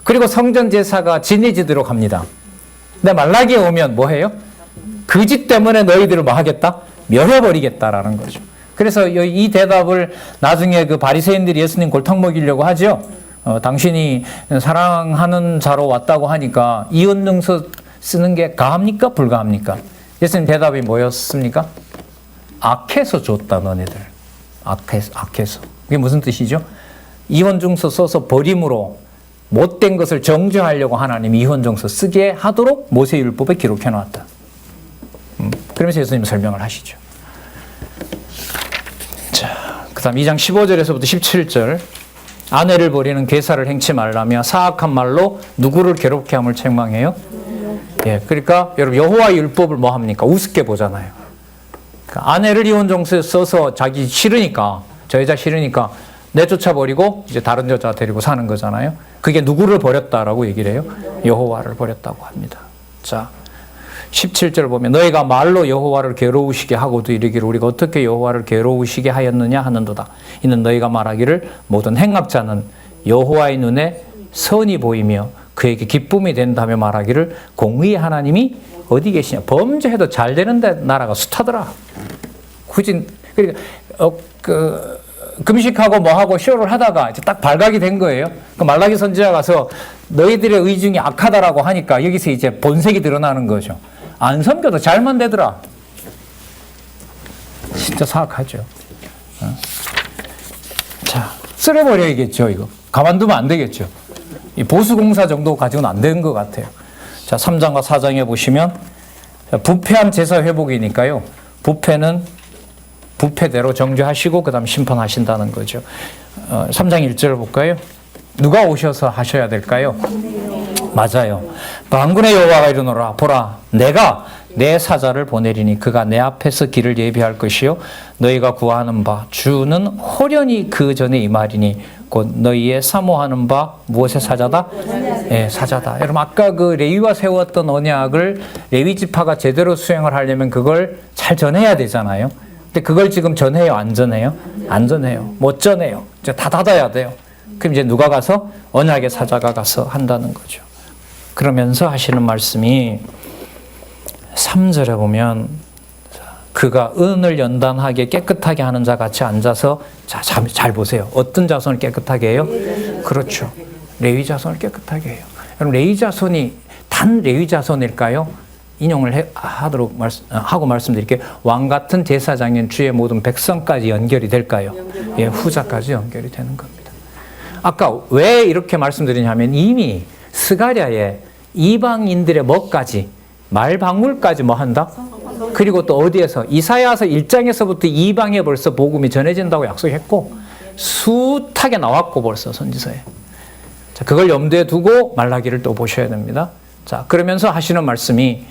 그리고 성전 제사가 지내지도록 합니다. 근데 말라기에 오면 뭐 해요? 그 짓 때문에 너희들을 뭐 하겠다? 멸해버리겠다라는 거죠. 그래서 이 대답을 나중에 그 바리새인들이 예수님 골탕 먹이려고 하죠. 당신이 사랑하는 자로 왔다고 하니까 이혼증서 쓰는 게 가합니까? 불가합니까? 예수님 대답이 뭐였습니까? 악해서 줬다 너네들. 악해서. 그게 무슨 뜻이죠? 이혼증서 써서 버림으로 못된 것을 정죄하려고 하나님이 이혼증서 쓰게 하도록 모세율법에 기록해 놨다. 그러면서 예수님 설명을 하시죠. 자, 그 다음 2장 15절에서부터 17절 아내를 버리는 괴사를 행치 말라며 사악한 말로 누구를 괴롭게 함을 책망해요? 예, 그러니까 여러분 여호와의 율법을 뭐 합니까? 우습게 보잖아요. 그러니까 아내를 이혼정서에 써서 자기 싫으니까 저 여자 싫으니까 내쫓아 버리고 이제 다른 여자 데리고 사는 거잖아요. 그게 누구를 버렸다라고 얘기를 해요? 여호와를 버렸다고 합니다. 자, 17절 보면 너희가 말로 여호와를 괴로우시게 하고도 이르기를 우리가 어떻게 여호와를 괴로우시게 하였느냐 하는도다. 이는 너희가 말하기를 모든 행악자는 여호와의 눈에 선이 보이며 그에게 기쁨이 된다며 말하기를 공의의 하나님이 어디 계시냐. 범죄해도 잘 되는 나라가 숱하더라. 굳이 그러니까 금식하고 뭐하고 쇼를 하다가 이제 딱 발각이 된 거예요. 그 말라기 선지자 가서 너희들의 의중이 악하다라고 하니까 여기서 이제 본색이 드러나는 거죠. 안 섬겨도 잘만 되더라. 진짜 사악하죠. 자, 쓸어버려야겠죠, 이거. 가만두면 안 되겠죠. 이 보수공사 정도 가지고는 안 되는 것 같아요. 자, 3장과 4장에 보시면 부패한 제사 회복이니까요. 부패는 부패대로 정죄하시고 그 다음 심판하신다는 거죠. 3장 1절을 볼까요? 누가 오셔서 하셔야 될까요? 맞아요. 만군의 여호와가 이르노라 보라 내가 내 사자를 보내리니 그가 내 앞에서 길을 예비할 것이요 너희가 구하는 바 주는 호련히 그 전에 임하리니 곧 너희의 사모하는 바 무엇의 사자다? 예, 사자다. 여러분 아까 그 레위와 세웠던 언약을 레위 지파가 제대로 수행을 하려면 그걸 잘 전해야 되잖아요. 근데 그걸 지금 전해요? 안 전해요? 안 전해요. 못 전해요. 이제 다 닫아야 돼요. 그럼 이제 누가 가서? 언약의 사자가 가서 한다는 거죠. 그러면서 하시는 말씀이 3절에 보면 그가 은을 연단하게 깨끗하게 하는 자 같이 앉아서 자, 잘 보세요. 어떤 자손을 깨끗하게 해요? 그렇죠. 레위 자손을 깨끗하게 해요. 여러분 레위 자손이 단 레위 자손일까요? 인용을 하고 말씀드릴게요. 왕 같은 제사장인 주의 모든 백성까지 연결이 될까요? 예, 후자까지 연결이 되는 겁니다. 아까 왜 이렇게 말씀드리냐면 이미 스가랴에 이방인들의 뭐까지 말방울까지 뭐 한다? 그리고 또 어디에서 이사야서 1장에서부터 이방에 벌써 복음이 전해진다고 약속했고 숱하게 나왔고 벌써 선지서에. 자, 그걸 염두에 두고 말라기를 또 보셔야 됩니다. 자, 그러면서 하시는 말씀이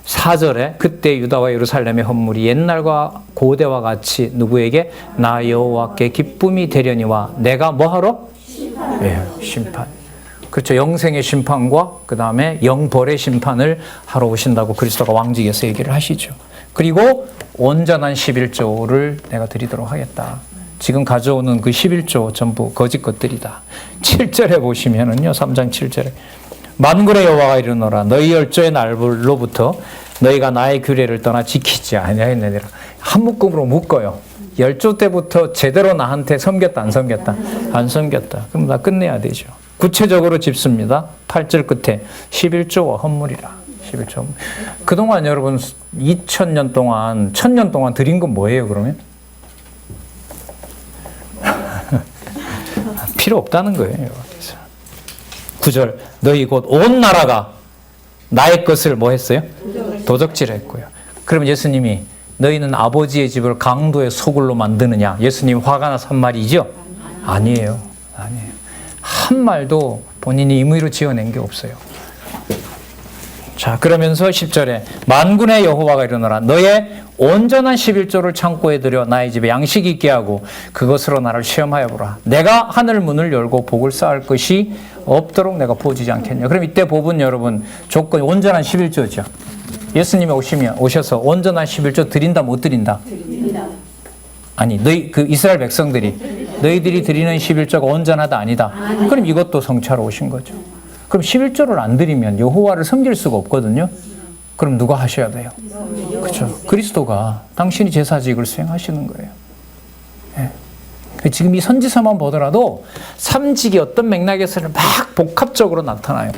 4절에 그때 유다와 예루살렘의 헌물이 옛날과 고대와 같이 누구에게 나 여호와께 기쁨이 되려니와 내가 뭐하러? 예, 심판. 그렇죠. 영생의 심판과 그 다음에 영벌의 심판을 하러 오신다고 그리스도가 왕직에서 얘기를 하시죠. 그리고 온전한 11조를 내가 드리도록 하겠다. 지금 가져오는 그 11조 전부 거짓 것들이다. 7절에 보시면은요, 3장 7절에 만군의 여호와가 이르노라 너희 열조의 날로부터 너희가 나의 규례를 떠나 지키지 아니하였느니라. 한 묶음으로 묶어요. 열조 때부터 제대로 나한테 섬겼다 안 섬겼다? 안 섬겼다. 그럼 나 끝내야 되죠. 구체적으로 짚습니다. 8절 끝에 11조와 헌물이라. 11조. 그동안 여러분 2000년 동안 1000년 동안 드린 건 뭐예요 그러면? 필요 없다는 거예요. 9절 너희 곧 온 나라가 나의 것을 뭐 했어요? 도적질했고요. 그럼 예수님이 너희는 아버지의 집을 강도의 소굴로 만드느냐? 예수님 화가 나서 한 말이죠? 아니에요. 한 말도 본인이 임의로 지어낸 게 없어요. 자, 그러면서 10절에 만군의 여호와가 이르노라 너의 온전한 11조를 창고에 들여 나의 집에 양식 있게 하고 그것으로 나를 시험하여 보라. 내가 하늘 문을 열고 복을 쌓을 것이 없도록 내가 부어주지 않겠냐. 그럼 이때 복은 여러분 조건이 온전한 11조죠. 예수님이 오셔서 온전한 11조 드린다 못 드린다? 드립니다. 아니 너희 그 이스라엘 백성들이 너희들이 드리는 11조가 온전하다 아니다? 그럼 이것도 성취하러 오신 거죠. 그럼 11조를 안 드리면 여호와를 섬길 수가 없거든요. 그럼 누가 하셔야 돼요? 그렇죠. 그리스도가 당신이 제사직을 수행하시는 거예요. 예. 지금 이 선지서만 보더라도 삼직이 어떤 맥락에서는 막 복합적으로 나타나요.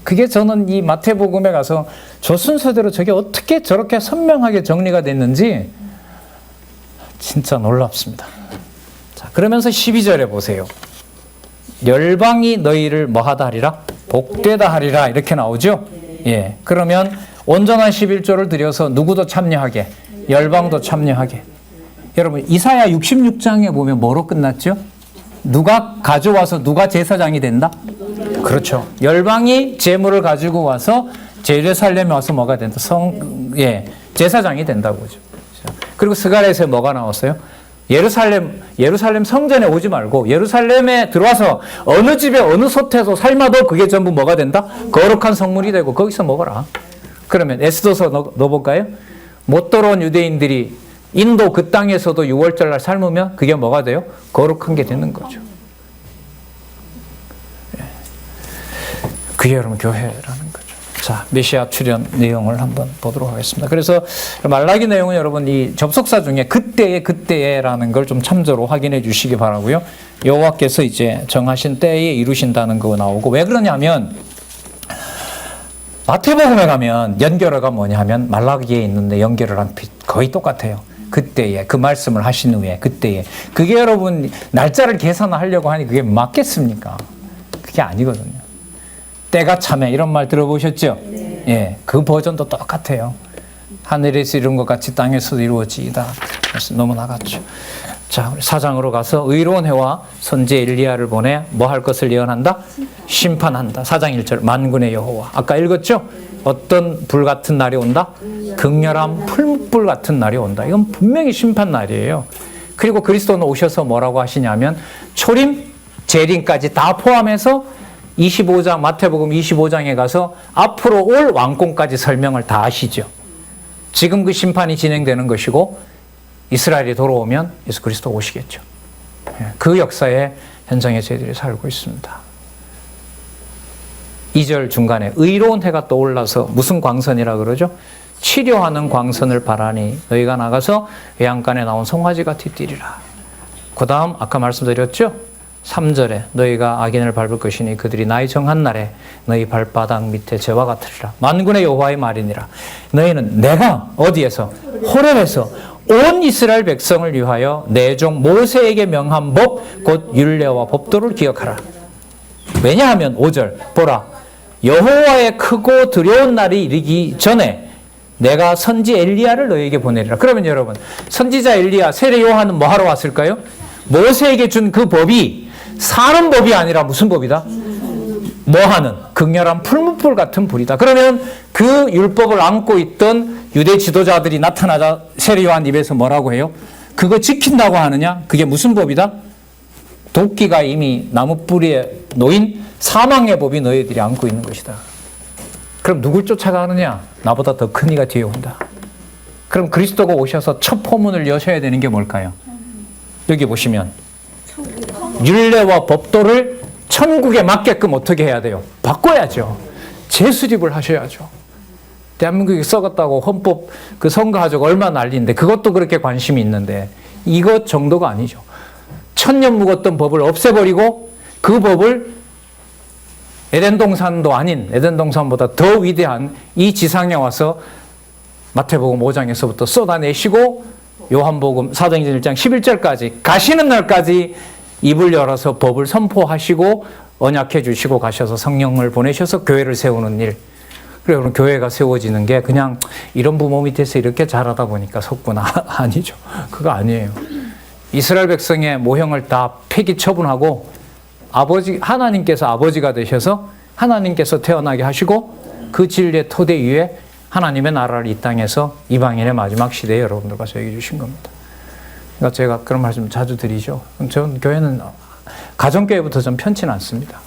그게 저는 이 마태복음에 가서 저 순서대로 저게 어떻게 저렇게 선명하게 정리가 됐는지 진짜 놀랍습니다. 자, 그러면서 12절에 보세요. 열방이 너희를 뭐하다 하리라? 복되다 하리라 이렇게 나오죠. 예, 그러면 온전한 11조를 들여서 누구도 참여하게, 열방도 참여하게. 여러분 이사야 66장에 보면 뭐로 끝났죠? 누가 가져와서 누가 제사장이 된다? 그렇죠. 열방이 제물을 가지고 와서 예루살렘에 와서 뭐가 된다? 제사장이 된다고 그러죠. 그리고 스가랴에서 뭐가 나왔어요? 예루살렘 성전에 오지 말고 예루살렘에 들어와서 어느 집에 어느 솥에서 삶아도 그게 전부 뭐가 된다? 거룩한 성물이 되고 거기서 먹어라. 그러면 에스더서 넣어볼까요? 못 들어온 유대인들이 인도 그 땅에서도 6월절날 삶으면 그게 뭐가 돼요? 거룩한 게 되는 거죠. 그게 여러분 교회라는 거죠. 자, 메시아 출현 내용을 한번 보도록 하겠습니다. 그래서 말라기 내용은 여러분 이 접속사 중에 그때에라는 걸 좀 참조로 확인해 주시기 바라고요. 여호와께서 이제 정하신 때에 이루신다는 거 나오고 왜 그러냐면 마태복음에 가면 연결어가 뭐냐 하면 말라기에 있는데 연결어랑 거의 똑같아요. 그때에 그 말씀을 하신 후에 그때에 그게 여러분 날짜를 계산하려고 하니 그게 맞겠습니까? 그게 아니거든요. 때가 참에 이런 말 들어보셨죠? 네. 예, 그 버전도 똑같아요. 하늘에서 이룬 것 같이 땅에서도 이루어지이다. 그래서 너무 나갔죠. 자, 우리 4장으로 가서 의로운 해와 선지 엘리야를 보내 뭐 할 것을 예언한다? 심판한다. 4장 1절 만군의 여호와. 아까 읽었죠? 어떤 불 같은 날이 온다? 극렬한 풀불 같은 날이 온다. 이건 분명히 심판 날이에요. 그리고 그리스도는 오셔서 뭐라고 하시냐면 초림, 재림까지 다 포함해서 25장 마태복음 25장에 가서 앞으로 올 왕권까지 설명을 다 하시죠. 지금 그 심판이 진행되는 것이고 이스라엘이 돌아오면 예수 그리스도 오시겠죠. 그 역사의 현장에 저희들이 살고 있습니다. 2절 중간에 의로운 해가 떠올라서 무슨 광선이라 그러죠? 치료하는 광선을 바라니 너희가 나가서 외양간에 나온 송아지같이 뛰리라. 그 다음 아까 말씀드렸죠? 3절에 너희가 악인을 밟을 것이니 그들이 나의 정한 날에 너희 발바닥 밑에 재와 같으리라. 만군의 여호와의 말이니라. 너희는 내가 어디에서? 호렙에서 온 이스라엘 백성을 위하여 내 종 모세에게 명한 법 곧 율례와 법도를 기억하라. 왜냐하면 5절 보라 여호와의 크고 두려운 날이 이르기 전에 내가 선지 엘리야를 너희에게 보내리라. 그러면 여러분 선지자 엘리야 세례 요한은 뭐 하러 왔을까요? 모세에게 준 그 법이 사는 법이 아니라 무슨 법이다? 뭐 하는? 극렬한 풀무불 같은 불이다. 그러면 그 율법을 안고 있던 유대 지도자들이 나타나자 세례 요한 입에서 뭐라고 해요? 그거 지킨다고 하느냐? 그게 무슨 법이다? 도끼가 이미 나무 뿌리에 놓인 사망의 법이 너희들이 안고 있는 것이다. 그럼 누굴 쫓아가느냐? 나보다 더 큰 이가 뒤에 온다. 그럼 그리스도가 오셔서 첫 포문을 여셔야 되는 게 뭘까요? 여기 보시면 율례와 법도를 천국에 맞게끔 어떻게 해야 돼요? 바꿔야죠. 재수립을 하셔야죠. 대한민국이 썩었다고 헌법 그 선거하자고 얼마나 난리인데 그것도 그렇게 관심이 있는데 이것 정도가 아니죠. 천년 묵었던 법을 없애버리고 그 법을 에덴 동산도 아닌 에덴 동산보다 더 위대한 이 지상에 와서 마태복음 5장에서부터 쏟아내시고 요한복음 4장 1장 11절까지 가시는 날까지 입을 열어서 법을 선포하시고 언약해 주시고 가셔서 성령을 보내셔서 교회를 세우는 일. 그래서 그럼 교회가 세워지는 게 그냥 이런 부모 밑에서 이렇게 자라다 보니까 섰구나. 아니죠. 그거 아니에요. 이스라엘 백성의 모형을 다 폐기 처분하고 하나님께서 아버지가 되셔서 하나님께서 태어나게 하시고 그 진리의 토대 위에 하나님의 나라를 이 땅에서 이방인의 마지막 시대에 여러분들과 저에게 주신 겁니다. 그러니까 제가 그런 말씀 자주 드리죠. 전 교회는 가정교회부터 좀 편치는 않습니다.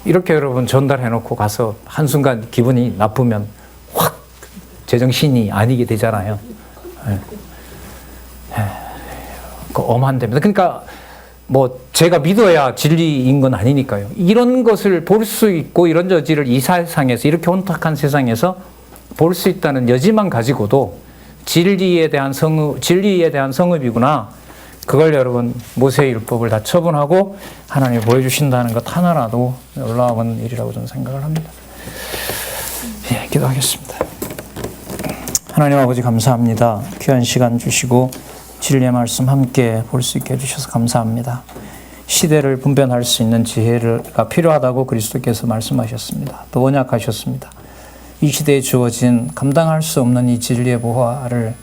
이렇게 여러분 전달해놓고 가서 한순간 기분이 나쁘면 확 제정신이 아니게 되잖아요. 그 엄한데입니다. 그러니까 뭐 제가 믿어야 진리인 건 아니니까요. 이런 것을 볼 수 있고 이런 여지를 이 세상에서 이렇게 혼탁한 세상에서 볼 수 있다는 여지만 가지고도 진리에 대한 성읍이구나. 그걸 여러분 모세의 율법을 다 처분하고 하나님이 보여주신다는 것 하나라도 놀라운 일이라고 저는 생각을 합니다. 예, 기도하겠습니다. 하나님 아버지 감사합니다. 귀한 시간 주시고 진리의 말씀 함께 볼 수 있게 해주셔서 감사합니다. 시대를 분별할 수 있는 지혜가 필요하다고 그리스도께서 말씀하셨습니다. 또 언약하셨습니다. 이 시대에 주어진 감당할 수 없는 이 진리의 보화를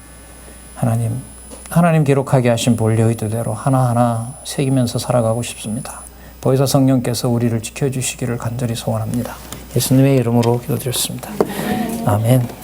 하나님 기록하게 하신 본래 의도대로 하나하나 새기면서 살아가고 싶습니다. 보혜사 성령께서 우리를 지켜주시기를 간절히 소원합니다. 예수님의 이름으로 기도드렸습니다. 아멘.